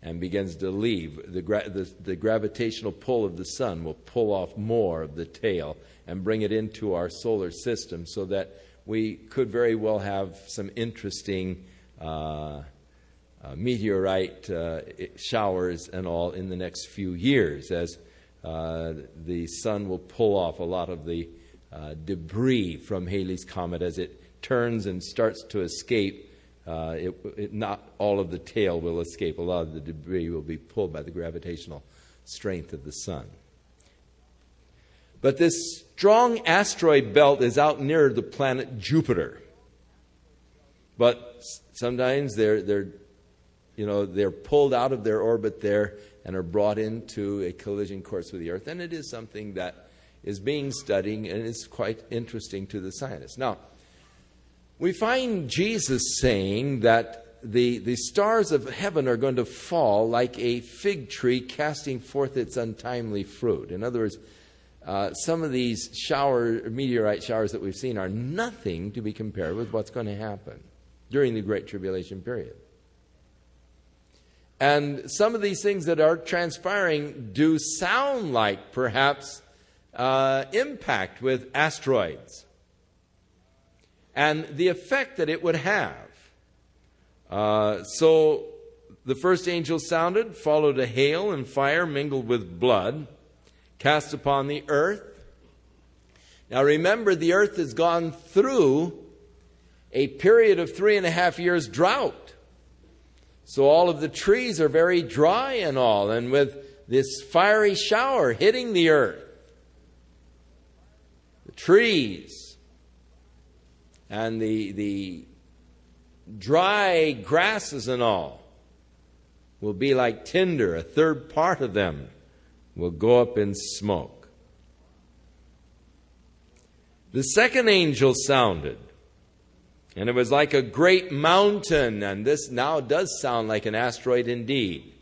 and begins to leave. The gravitational pull of the sun will pull off more of the tail and bring it into our solar system, so that we could very well have some interesting meteorite showers and all in the next few years, as the sun will pull off a lot of the debris from Halley's Comet as it turns and starts to escape. Not all of the tail will escape. A lot of the debris will be pulled by the gravitational strength of the sun. But this strong asteroid belt is out near the planet Jupiter. But sometimes they're pulled out of their orbit there and are brought into a collision course with the Earth. And it is something that is being studied and is quite interesting to the scientists. Now, we find Jesus saying that the stars of heaven are going to fall like a fig tree casting forth its untimely fruit. In other words, some of these meteorite showers that we've seen are nothing to be compared with what's going to happen during the Great Tribulation period. And some of these things that are transpiring do sound like perhaps impact with asteroids and the effect that it would have. So the first angel sounded, followed a hail and fire mingled with blood, cast upon the earth. Now remember, the earth has gone through a period of 3.5 years drought. So all of the trees are very dry and all, and with this fiery shower hitting the earth, the trees and the dry grasses and all will be like tinder. A third part of them will go up in smoke. The second angel sounded, and it was like a great mountain, and this now does sound like an asteroid indeed.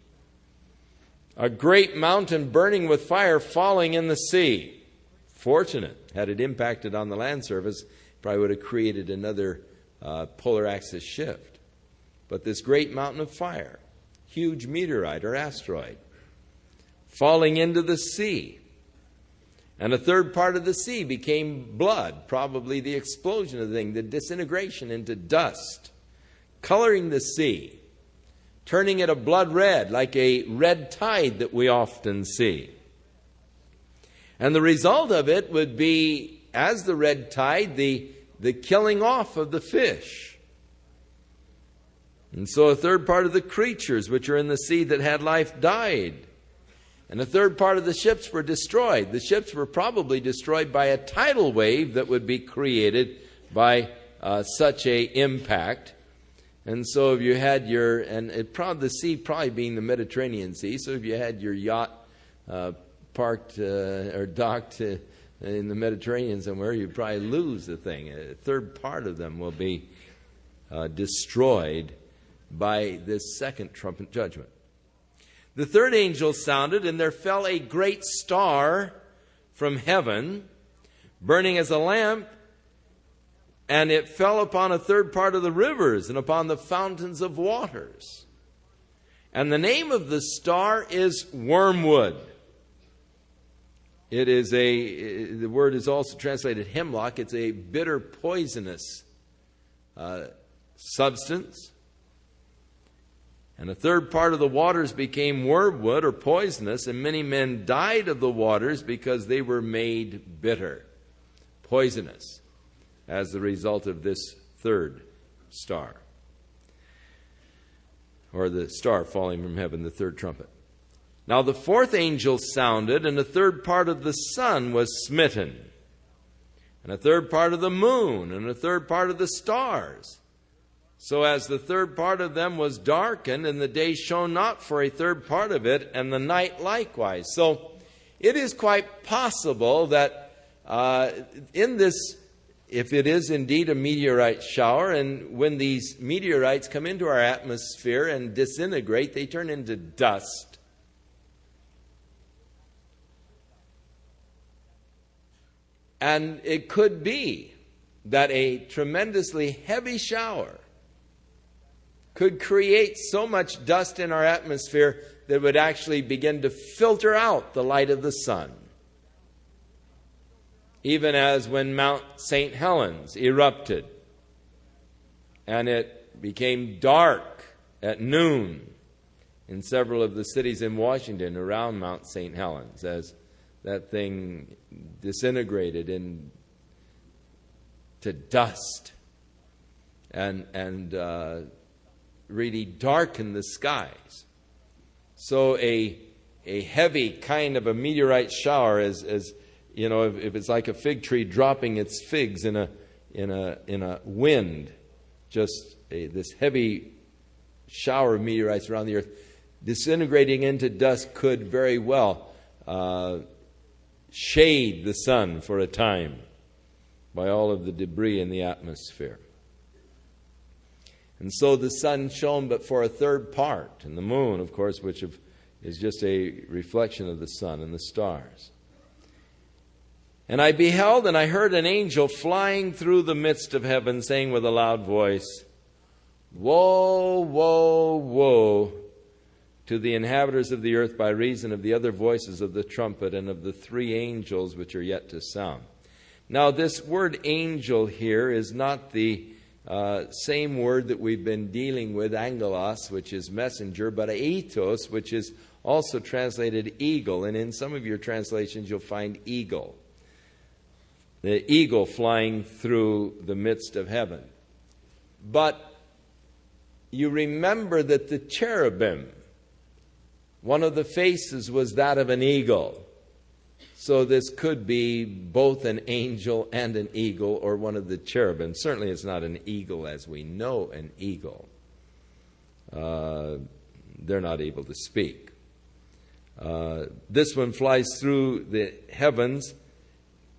A great mountain burning with fire falling in the sea. Fortunate, had it impacted on the land surface, probably would have created another polar axis shift. But this great mountain of fire huge meteorite or asteroid falling into the sea. And a third part of the sea became blood, probably the explosion of the thing, the disintegration into dust, coloring the sea, turning it a blood red, like a red tide that we often see. And the result of it would be, as the red tide, the killing off of the fish. And so a third part of the creatures which are in the sea that had life died. And a third part of the ships were destroyed. The ships were probably destroyed by a tidal wave that would be created by such a impact. And so if you had the sea probably being the Mediterranean Sea, so if you had your yacht parked or docked in the Mediterranean somewhere, you'd probably lose the thing. A third part of them will be destroyed by this second trumpet judgment. The third angel sounded, and there fell a great star from heaven, burning as a lamp, and it fell upon a third part of the rivers and upon the fountains of waters. And the name of the star is wormwood. The word is also translated hemlock. It's a bitter, poisonous substance. And a third part of the waters became wormwood or poisonous, and many men died of the waters because they were made bitter, poisonous, as the result of this third star, or the star falling from heaven, the third trumpet. Now the fourth angel sounded, and a third part of the sun was smitten, and a third part of the moon, and a third part of the stars. So as the third part of them was darkened, and the day shone not for a third part of it, and the night likewise. So it is quite possible that in this, if it is indeed a meteorite shower, and when these meteorites come into our atmosphere and disintegrate, they turn into dust. And it could be that a tremendously heavy shower could create so much dust in our atmosphere that would actually begin to filter out the light of the sun. Even as when Mount St. Helens erupted and it became dark at noon in several of the cities in Washington around Mount St. Helens, as that thing disintegrated into dust and really darkened the skies. So a heavy kind of a meteorite shower, as you know, if it's like a fig tree dropping its figs in a wind, just this heavy shower of meteorites around the earth, disintegrating into dust, could very well shade the sun for a time by all of the debris in the atmosphere. And so the sun shone but for a third part, and the moon, of course, which is just a reflection of the sun, and the stars. And I beheld, and I heard an angel flying through the midst of heaven, saying with a loud voice, Woe, woe, woe to the inhabitants of the earth by reason of the other voices of the trumpet and of the three angels which are yet to sound. Now this word angel here is not the same word that we've been dealing with, angelos, which is messenger, but aetos, which is also translated eagle. And in some of your translations you'll find eagle. The eagle flying through the midst of heaven. But you remember that the cherubim, one of the faces was that of an eagle. So this could be both an angel and an eagle, or one of the cherubim. Certainly it's not an eagle as we know an eagle. They're not able to speak. This one flies through the heavens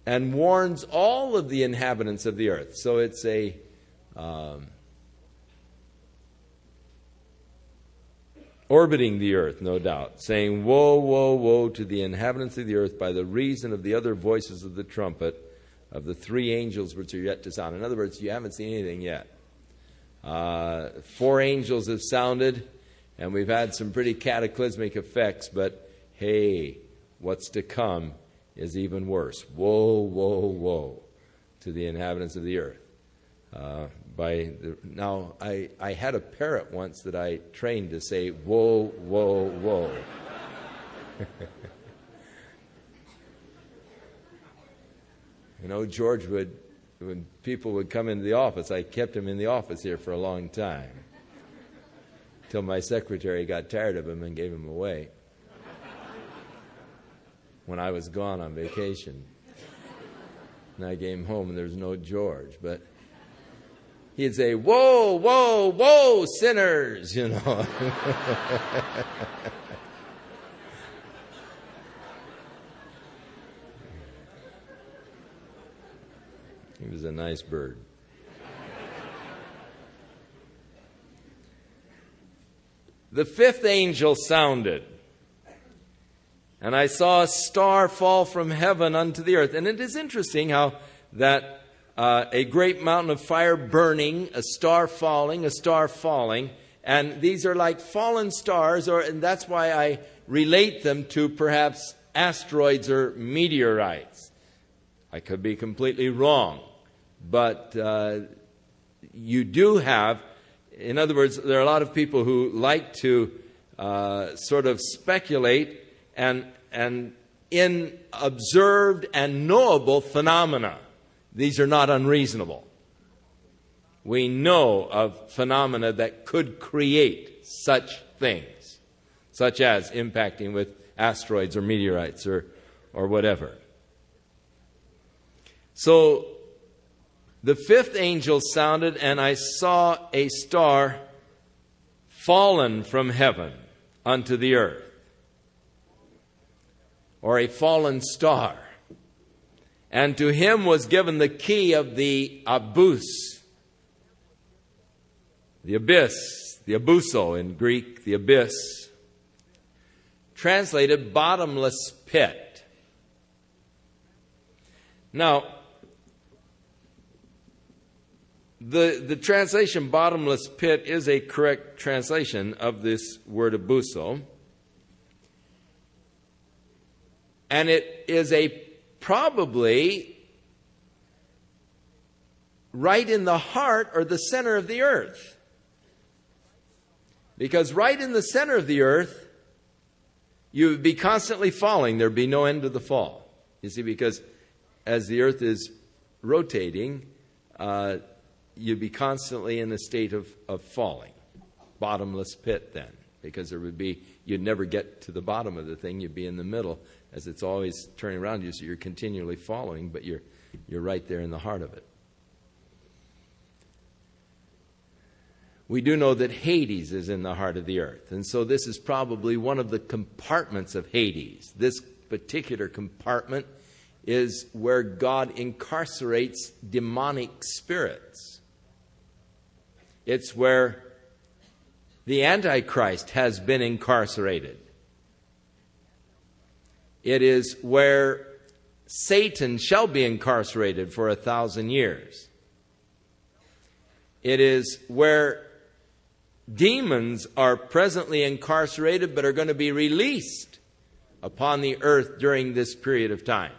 and warns all of the inhabitants of the earth. So it's a orbiting the earth, no doubt, saying, Woe, woe, woe to the inhabitants of the earth by the reason of the other voices of the trumpet of the three angels which are yet to sound. In other words, you haven't seen anything yet. 4 angels have sounded, And we've had some pretty cataclysmic effects, but hey, what's to come is even worse. Woe, woe, woe to the inhabitants of the earth. Now, I had a parrot once that I trained to say, woe, woe, woe. You know, George when people would come into the office, I kept him in the office here for a long time, till my secretary got tired of him and gave him away when I was gone on vacation. And I came home and there was no George, but he'd say, whoa, whoa, whoa, sinners, you know. He was a nice bird. The fifth angel sounded, and I saw a star fall from heaven unto the earth. And it is interesting how that a great mountain of fire burning, a star falling, and these are like fallen stars, and that's why I relate them to perhaps asteroids or meteorites. I could be completely wrong, but you do have, in other words, there are a lot of people who like to sort of speculate and in observed and knowable phenomena. These are not unreasonable. We know of phenomena that could create such things, such as impacting with asteroids or meteorites or whatever. So the fifth angel sounded, and I saw a star fallen from heaven unto the earth, or a fallen star. And to him was given the key of the abyss, the abuso in Greek, the abyss, translated bottomless pit. Now, the translation bottomless pit is a correct translation of this word abuso. And it is probably right in the heart or the center of the earth. Because right in the center of the earth, you would be constantly falling. There would be no end to the fall. You see, because as the earth is rotating, you'd be constantly in a state of falling. Bottomless pit then. Because you'd never get to the bottom of the thing. You'd be in the middle as it's always turning around you. So you're continually falling, but you're right there in the heart of it. We do know that Hades is in the heart of the earth. And so this is probably one of the compartments of Hades. This particular compartment is where God incarcerates demonic spirits. It's where the Antichrist has been incarcerated. It is where Satan shall be incarcerated for 1,000 years. It is where demons are presently incarcerated but are going to be released upon the earth during this period of time.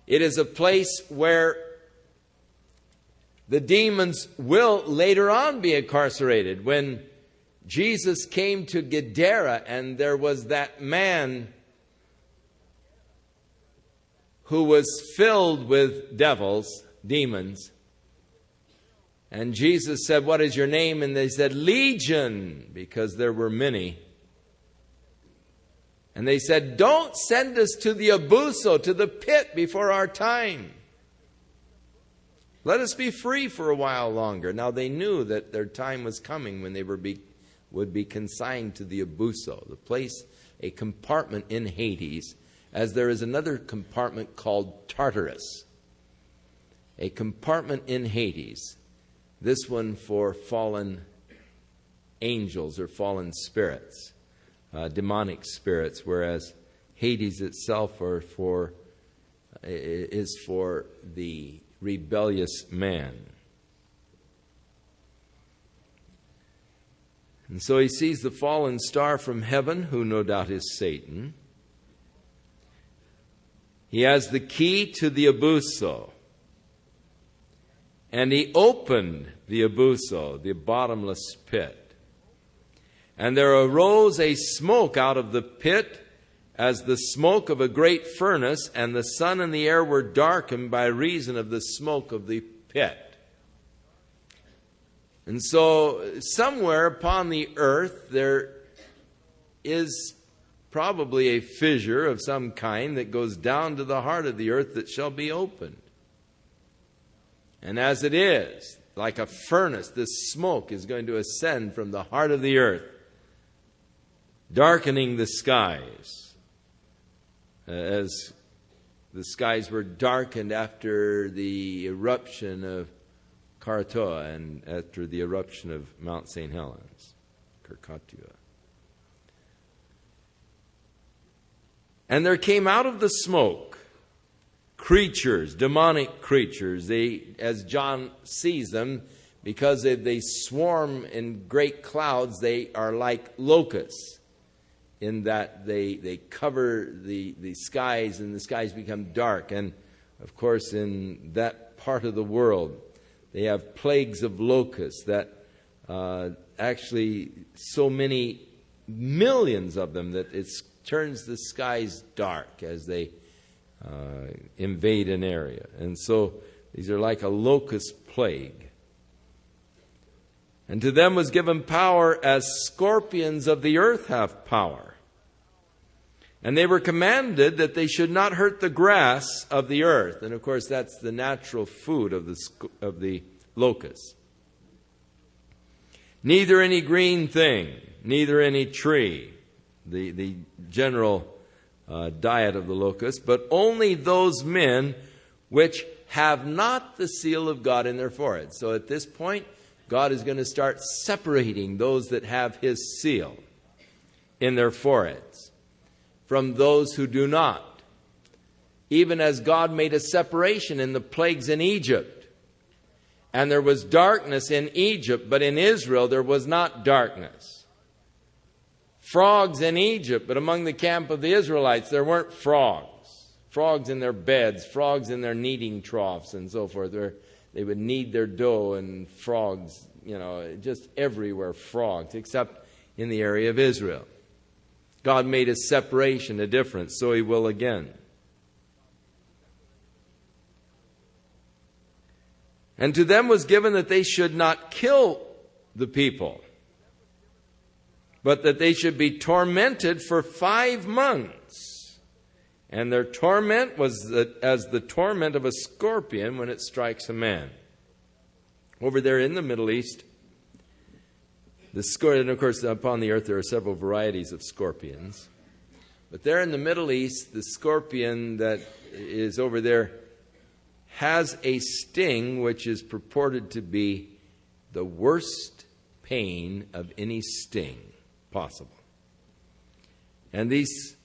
It is a place where the demons will later on be incarcerated. When Jesus came to Gadara and there was that man who was filled with devils, demons, and Jesus said, "What is your name?" And they said, "Legion," because there were many. And they said, "Don't send us to the abuso, to the pit before our time. Let us be free for a while longer." Now they knew that their time was coming when they would be consigned to the abuso, the place, a compartment in Hades, as there is another compartment called Tartarus. A compartment in Hades. This one for fallen angels or fallen spirits, demonic spirits, whereas Hades itself is for the rebellious man. And so he sees the fallen star from heaven, who no doubt is Satan. He has the key to the abuso. And he opened the abuso, the bottomless pit. And there arose a smoke out of the pit as the smoke of a great furnace, and the sun and the air were darkened by reason of the smoke of the pit. And so somewhere upon the earth there is probably a fissure of some kind that goes down to the heart of the earth that shall be opened. And as it is, like a furnace, this smoke is going to ascend from the heart of the earth, darkening the skies, as the skies were darkened after the eruption of Krakatoa and after the eruption of Mount St. Helens, Krakatoa. And there came out of the smoke creatures, demonic creatures. They, as John sees them, because they swarm in great clouds, they are like locusts, in that they cover the skies, and the skies become dark. And, of course, in that part of the world, they have plagues of locusts that actually so many millions of them that it turns the skies dark as they invade an area. And so these are like a locust plague. And to them was given power as scorpions of the earth have power. And they were commanded that they should not hurt the grass of the earth. And of course that's the natural food of the locusts. Neither any green thing, neither any tree, the general diet of the locust, but only those men which have not the seal of God in their foreheads. So at this point, God is going to start separating those that have His seal in their foreheads from those who do not. Even as God made a separation in the plagues in Egypt. And there was darkness in Egypt, but in Israel there was not darkness. Frogs in Egypt, but among the camp of the Israelites there weren't frogs. Frogs in their beds, frogs in their kneading troughs and so forth. They would knead their dough, and frogs, just everywhere frogs, except in the area of Israel. God made a separation, a difference, so He will again. And to them was given that they should not kill the people, but that they should be tormented for 5 months. And their torment was as the torment of a scorpion when it strikes a man. Over there in the Middle East, the scorpion, and of course upon the earth there are several varieties of scorpions. But there in the Middle East, the scorpion that is over there has a sting which is purported to be the worst pain of any sting possible. And these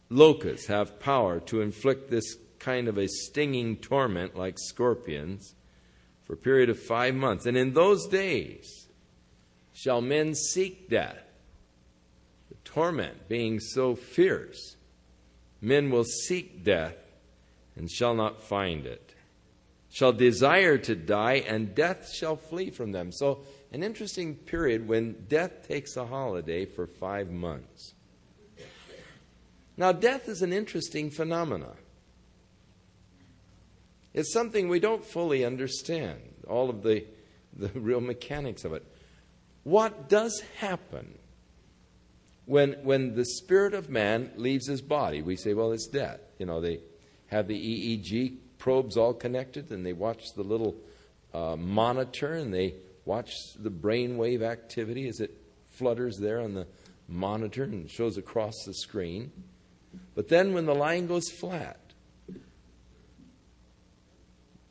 locusts have power to inflict this kind of a stinging torment like scorpions for a period of 5 months. And in those days shall men seek death. The torment being so fierce, men will seek death and shall not find it. Shall desire to die, and death shall flee from them. So an interesting period when death takes a holiday for 5 months. Now, death is an interesting phenomenon. It's something we don't fully understand, all of the real mechanics of it. What does happen when the spirit of man leaves his body? We say, well, it's death. They have the EEG probes all connected, and they watch the little monitor, and they watch the brainwave activity as it flutters there on the monitor and shows across the screen. But then when the line goes flat,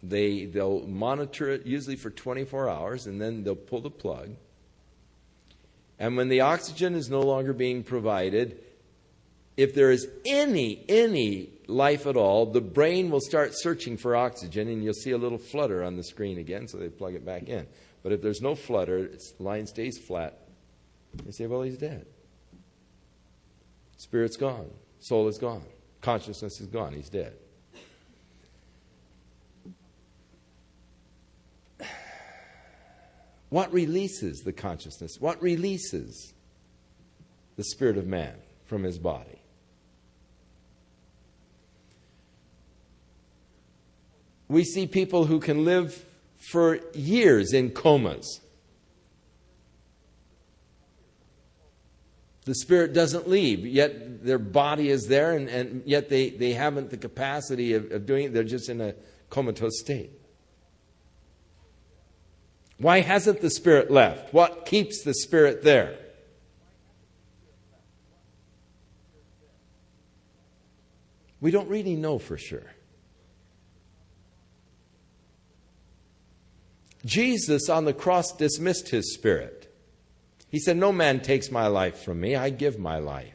they'll monitor it usually for 24 hours, and then they'll pull the plug. And when the oxygen is no longer being provided, if there is any life at all, the brain will start searching for oxygen, and you'll see a little flutter on the screen again, so they plug it back in. But if there's no flutter, the line stays flat. You say, well, he's dead. Spirit's gone. Soul is gone. Consciousness is gone. He's dead. What releases the consciousness? What releases the spirit of man from his body? We see people who can live for years in comas. The spirit doesn't leave, yet their body is there, and yet they haven't the capacity of doing it. They're just in a comatose state. Why hasn't the spirit left? What keeps the spirit there? We don't really know for sure. Jesus on the cross dismissed his spirit. He said, no man takes my life from me. I give my life.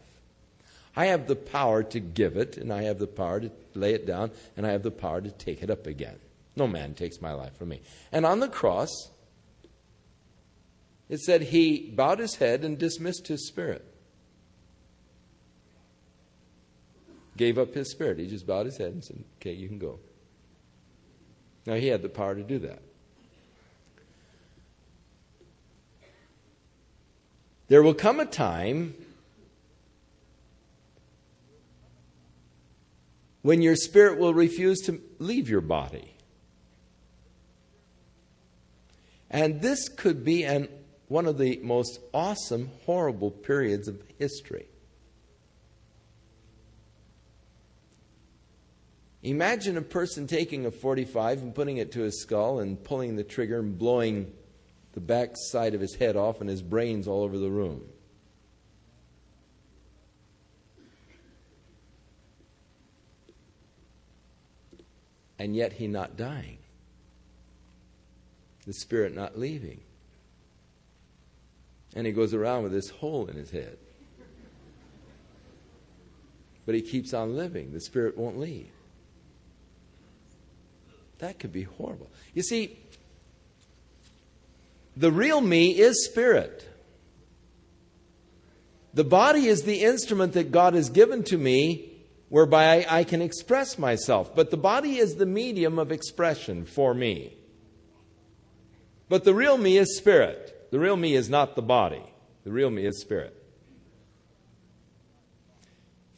I have the power to give it, and I have the power to lay it down, and I have the power to take it up again. No man takes my life from me. And on the cross, it said he bowed his head and dismissed his spirit. Gave up his spirit. He just bowed his head and said, okay, you can go. Now, he had the power to do that. There will come a time when your spirit will refuse to leave your body. And this could be one of the most awesome, horrible periods of history. Imagine a person taking a .45 and putting it to his skull and pulling the trigger and blowing the back side of his head off and his brains all over the room. And yet he not dying. The spirit not leaving. And he goes around with this hole in his head. But he keeps on living. The spirit won't leave. That could be horrible. You see, the real me is spirit. The body is the instrument that God has given to me whereby I can express myself. But the body is the medium of expression for me. But the real me is spirit. The real me is not the body. The real me is spirit.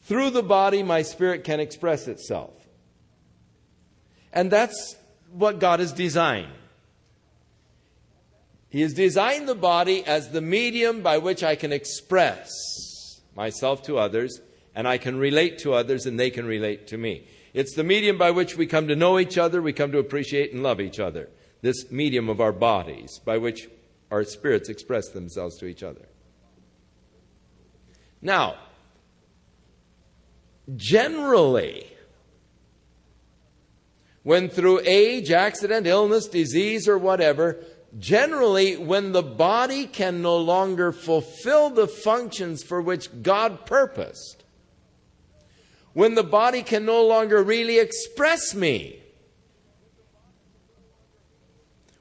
Through the body, my spirit can express itself. And that's what God has designed. He has designed the body as the medium by which I can express myself to others, and I can relate to others, and they can relate to me. It's the medium by which we come to know each other, we come to appreciate and love each other. This medium of our bodies by which our spirits express themselves to each other. Now, generally, when through age, accident, illness, disease, or whatever, generally, when the body can no longer fulfill the functions for which God purposed, when the body can no longer really express me,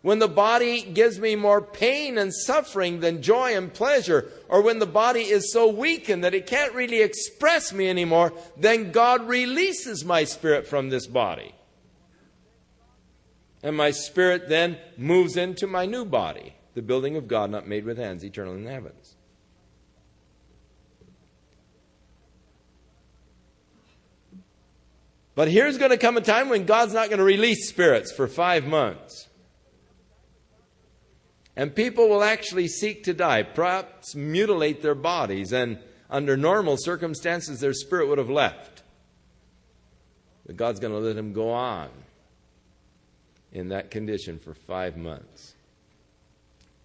when the body gives me more pain and suffering than joy and pleasure, or when the body is so weakened that it can't really express me anymore, then God releases my spirit from this body. And my spirit then moves into my new body, the building of God not made with hands, eternal in the heavens. But here's going to come a time when God's not going to release spirits for 5 months. And people will actually seek to die, perhaps mutilate their bodies, and under normal circumstances their spirit would have left. But God's going to let them go on in that condition for 5 months.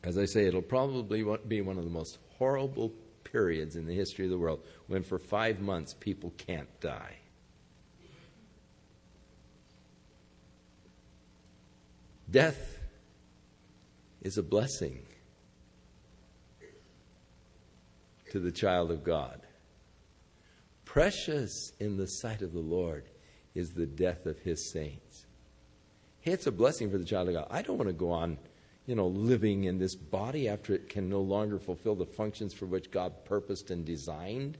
As I say, it'll probably be one of the most horrible periods in the history of the world, when for 5 months people can't die. Death is a blessing to the child of God. Precious in the sight of the Lord is the death of his saints. Hey, it's a blessing for the child of God. I don't want to go on living in this body after it can no longer fulfill the functions for which God purposed and designed?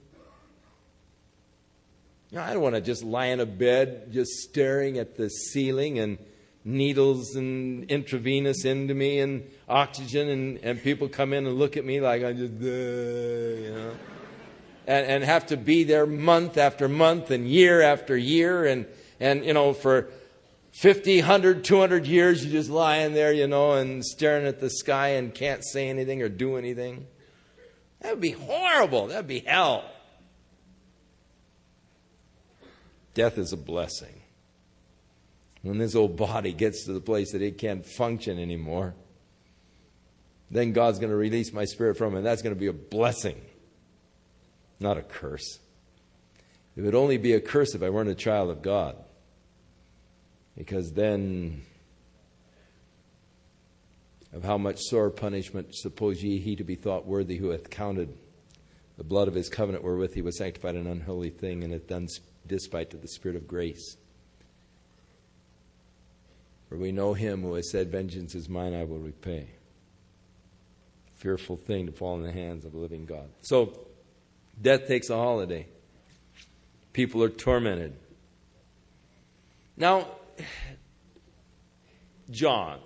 I don't want to just lie in a bed just staring at the ceiling and needles and intravenous into me and oxygen and people come in and look at me like I just, and have to be there month after month and year after year and for 50, 100, 200 years you're just lying there, and staring at the sky and can't say anything or do anything. That would be horrible. That would be hell. Death is a blessing. When this old body gets to the place that it can't function anymore, then God's going to release my spirit from it. And that's going to be a blessing, not a curse. It would only be a curse if I weren't a child of God. Because then, of how much sore punishment suppose ye he to be thought worthy who hath counted the blood of his covenant wherewith he was sanctified an unholy thing, and hath done despite to the Spirit of grace. For we know him who has said, vengeance is mine, I will repay. Fearful thing to fall in the hands of a living God. So, death takes a holiday. People are tormented. Now, John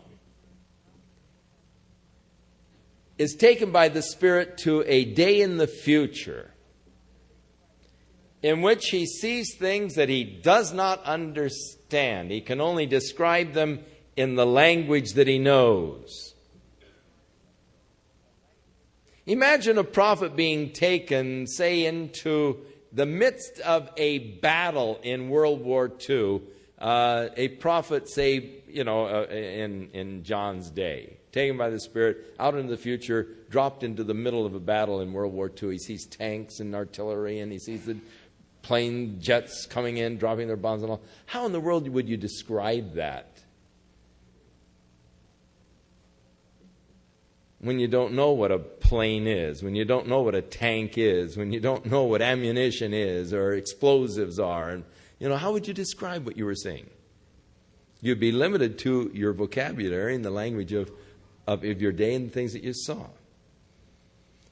is taken by the Spirit to a day in the future in which he sees things that he does not understand. He can only describe them in the language that he knows. Imagine a prophet being taken, say, into the midst of a battle in World War II. A prophet, say, in John's day, taken by the Spirit, out into the future, dropped into the middle of a battle in World War II. He sees tanks and artillery, and he sees the plane jets coming in, dropping their bombs and all. How in the world would you describe that? When you don't know what a plane is, when you don't know what a tank is, when you don't know what ammunition is or explosives are, and how would you describe what you were seeing? You'd be limited to your vocabulary and the language of your day and the things that you saw.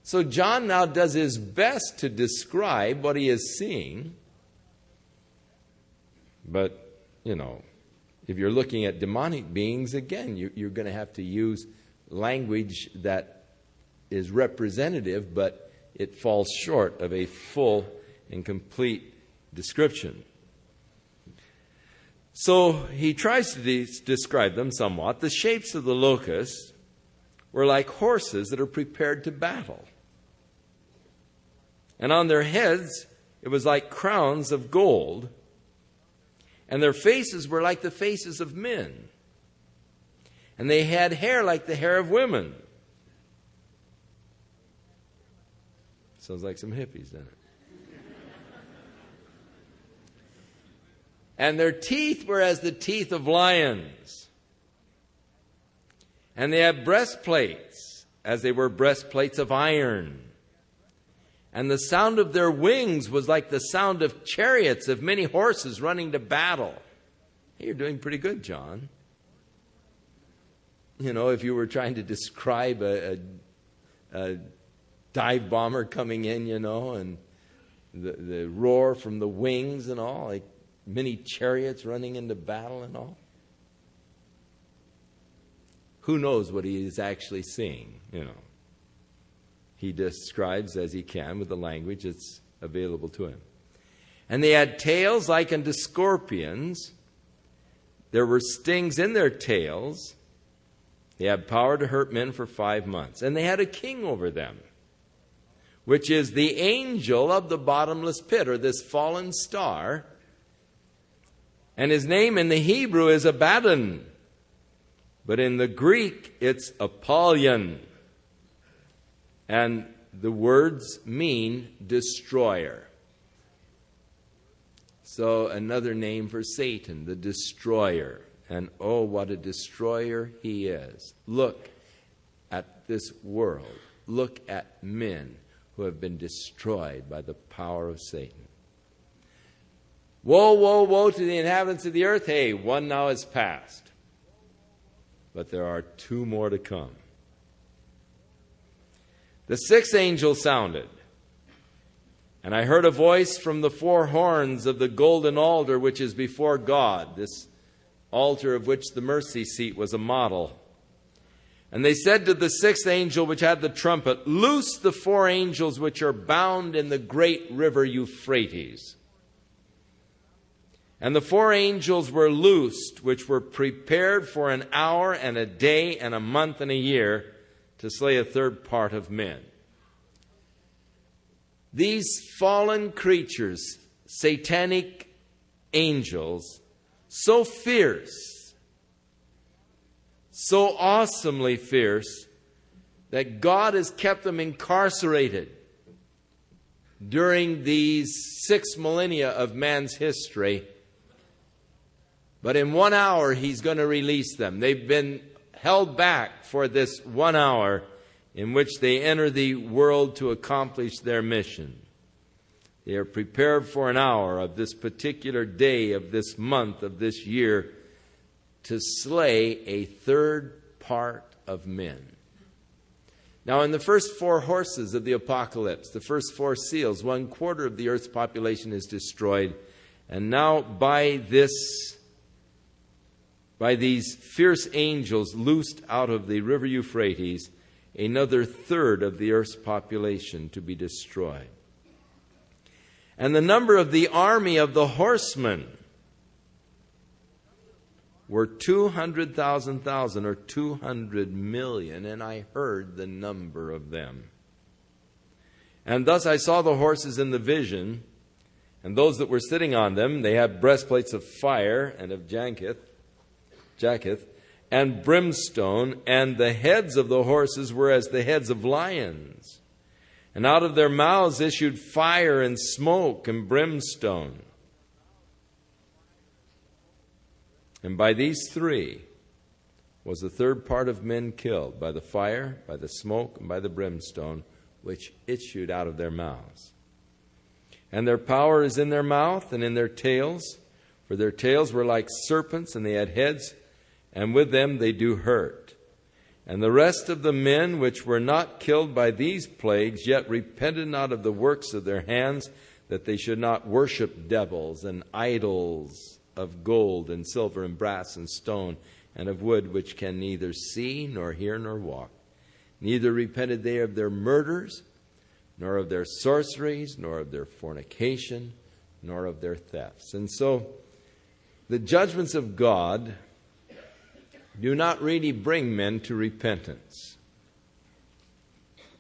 So John now does his best to describe what he is seeing. But, if you're looking at demonic beings, again, you're going to have to use language that is representative, but it falls short of a full and complete description. So he tries to describe them somewhat. The shapes of the locusts were like horses that are prepared to battle. And on their heads it was like crowns of gold, and their faces were like the faces of men. And they had hair like the hair of women. Sounds like some hippies, doesn't it? And their teeth were as the teeth of lions. And they had breastplates, as they were breastplates of iron. And the sound of their wings was like the sound of chariots of many horses running to battle. Hey, you're doing pretty good, John. If you were trying to describe a dive bomber coming in, and the roar from the wings and all, like many chariots running into battle and all. Who knows what he is actually seeing, He describes as he can with the language that's available to him. And they had tails like unto scorpions. There were stings in their tails. They had power to hurt men for 5 months. And they had a king over them, which is the angel of the bottomless pit, or this fallen star. And his name in the Hebrew is Abaddon, but in the Greek it's Apollyon. And the words mean destroyer. So another name for Satan, the destroyer. And oh, what a destroyer he is. Look at this world. Look at men who have been destroyed by the power of Satan. Woe, woe, woe to the inhabitants of the earth. Hey, one now is past. but there are 2 more to come. The 6th angel sounded, and I heard a voice from the 4 horns of the golden altar which is before God, this altar of which the mercy seat was a model. And they said to the 6th angel which had the trumpet, "Loose the 4 angels which are bound in the great river Euphrates." And the 4 angels were loosed, which were prepared for an hour and a day and a month and a year to slay a third part of men. These fallen creatures, satanic angels, so fierce, so awesomely fierce, that God has kept them incarcerated during these 6 millennia of man's history. But in 1 hour, He's going to release them. They've been held back for this 1 hour in which they enter the world to accomplish their mission. They are prepared for an hour of this particular day, of this month, of this year, to slay a third part of men. Now, in the first 4 horses of the apocalypse, the first 4 seals, 1/4 of the earth's population is destroyed. And now by these fierce angels loosed out of the river Euphrates, another third of the earth's population to be destroyed. And the number of the army of the horsemen were 200,000, or 200 million, and I heard the number of them. And thus I saw the horses in the vision, and those that were sitting on them, they had breastplates of fire and of jacketh, and brimstone, and the heads of the horses were as the heads of lions. And out of their mouths issued fire and smoke and brimstone. And by these 3 was the third part of men killed, by the fire, by the smoke, and by the brimstone, which issued out of their mouths. And their power is in their mouth and in their tails, for their tails were like serpents, and they had heads, and with them they do hurt. And the rest of the men which were not killed by these plagues, yet repented not of the works of their hands, that they should not worship devils and idols of gold and silver and brass and stone and of wood, which can neither see nor hear nor walk. Neither repented they of their murders, nor of their sorceries, nor of their fornication, nor of their thefts. And so the judgments of God do not really bring men to repentance.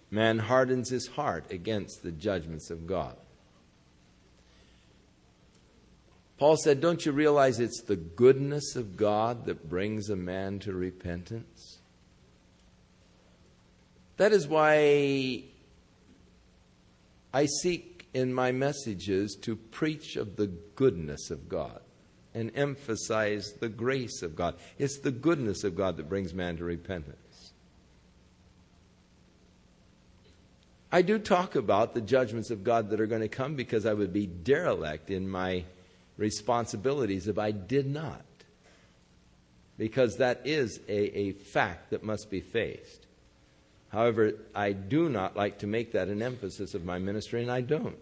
Man hardens his heart against the judgments of God. Paul said, don't you realize it's the goodness of God that brings a man to repentance? That is why I seek in my messages to preach of the goodness of God and emphasize the grace of God. It's the goodness of God that brings man to repentance. I do talk about the judgments of God that are going to come, because I would be derelict in my responsibilities if I did not, because that is a fact that must be faced. However, I do not like to make that an emphasis of my ministry, and I don't,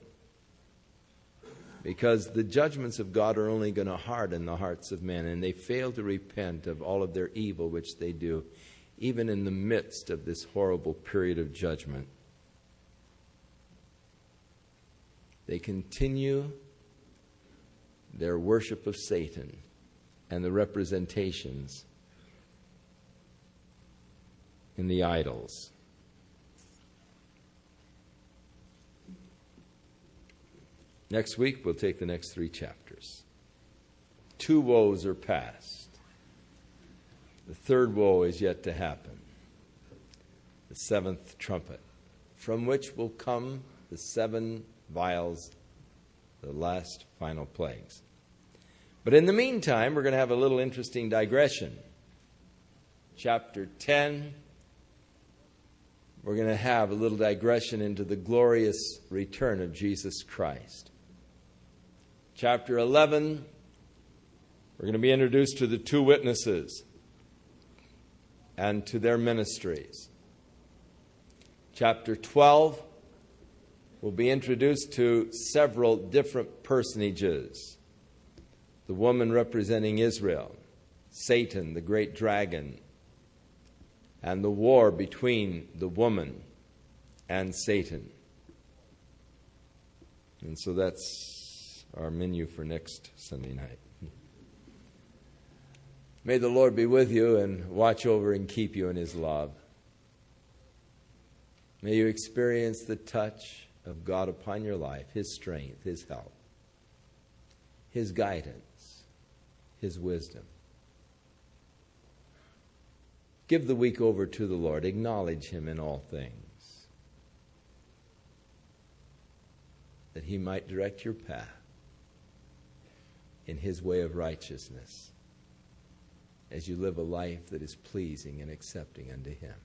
because the judgments of God are only going to harden the hearts of men, and they fail to repent of all of their evil which they do, even in the midst of this horrible period of judgment. They continue their worship of Satan and the representations in the idols. Next week, we'll take the next 3 chapters. 2 woes are past. The 3rd woe is yet to happen. The 7th trumpet, from which will come the 7 vials, the last final plagues. But in the meantime, we're going to have a little interesting digression. Chapter 10, we're going to have a little digression into the glorious return of Jesus Christ. Chapter 11, we're going to be introduced to the 2 witnesses. and to their ministries. Chapter 12 will be introduced to several different personages. The woman representing Israel, Satan, the great dragon, and the war between the woman and Satan. And so that's our menu for next Sunday night. May the Lord be with you and watch over and keep you in His love. May you experience the touch of God upon your life, His strength, His help, His guidance, His wisdom. Give the week over to the Lord. Acknowledge Him in all things, that He might direct your path in His way of righteousness as you live a life that is pleasing and accepting unto Him.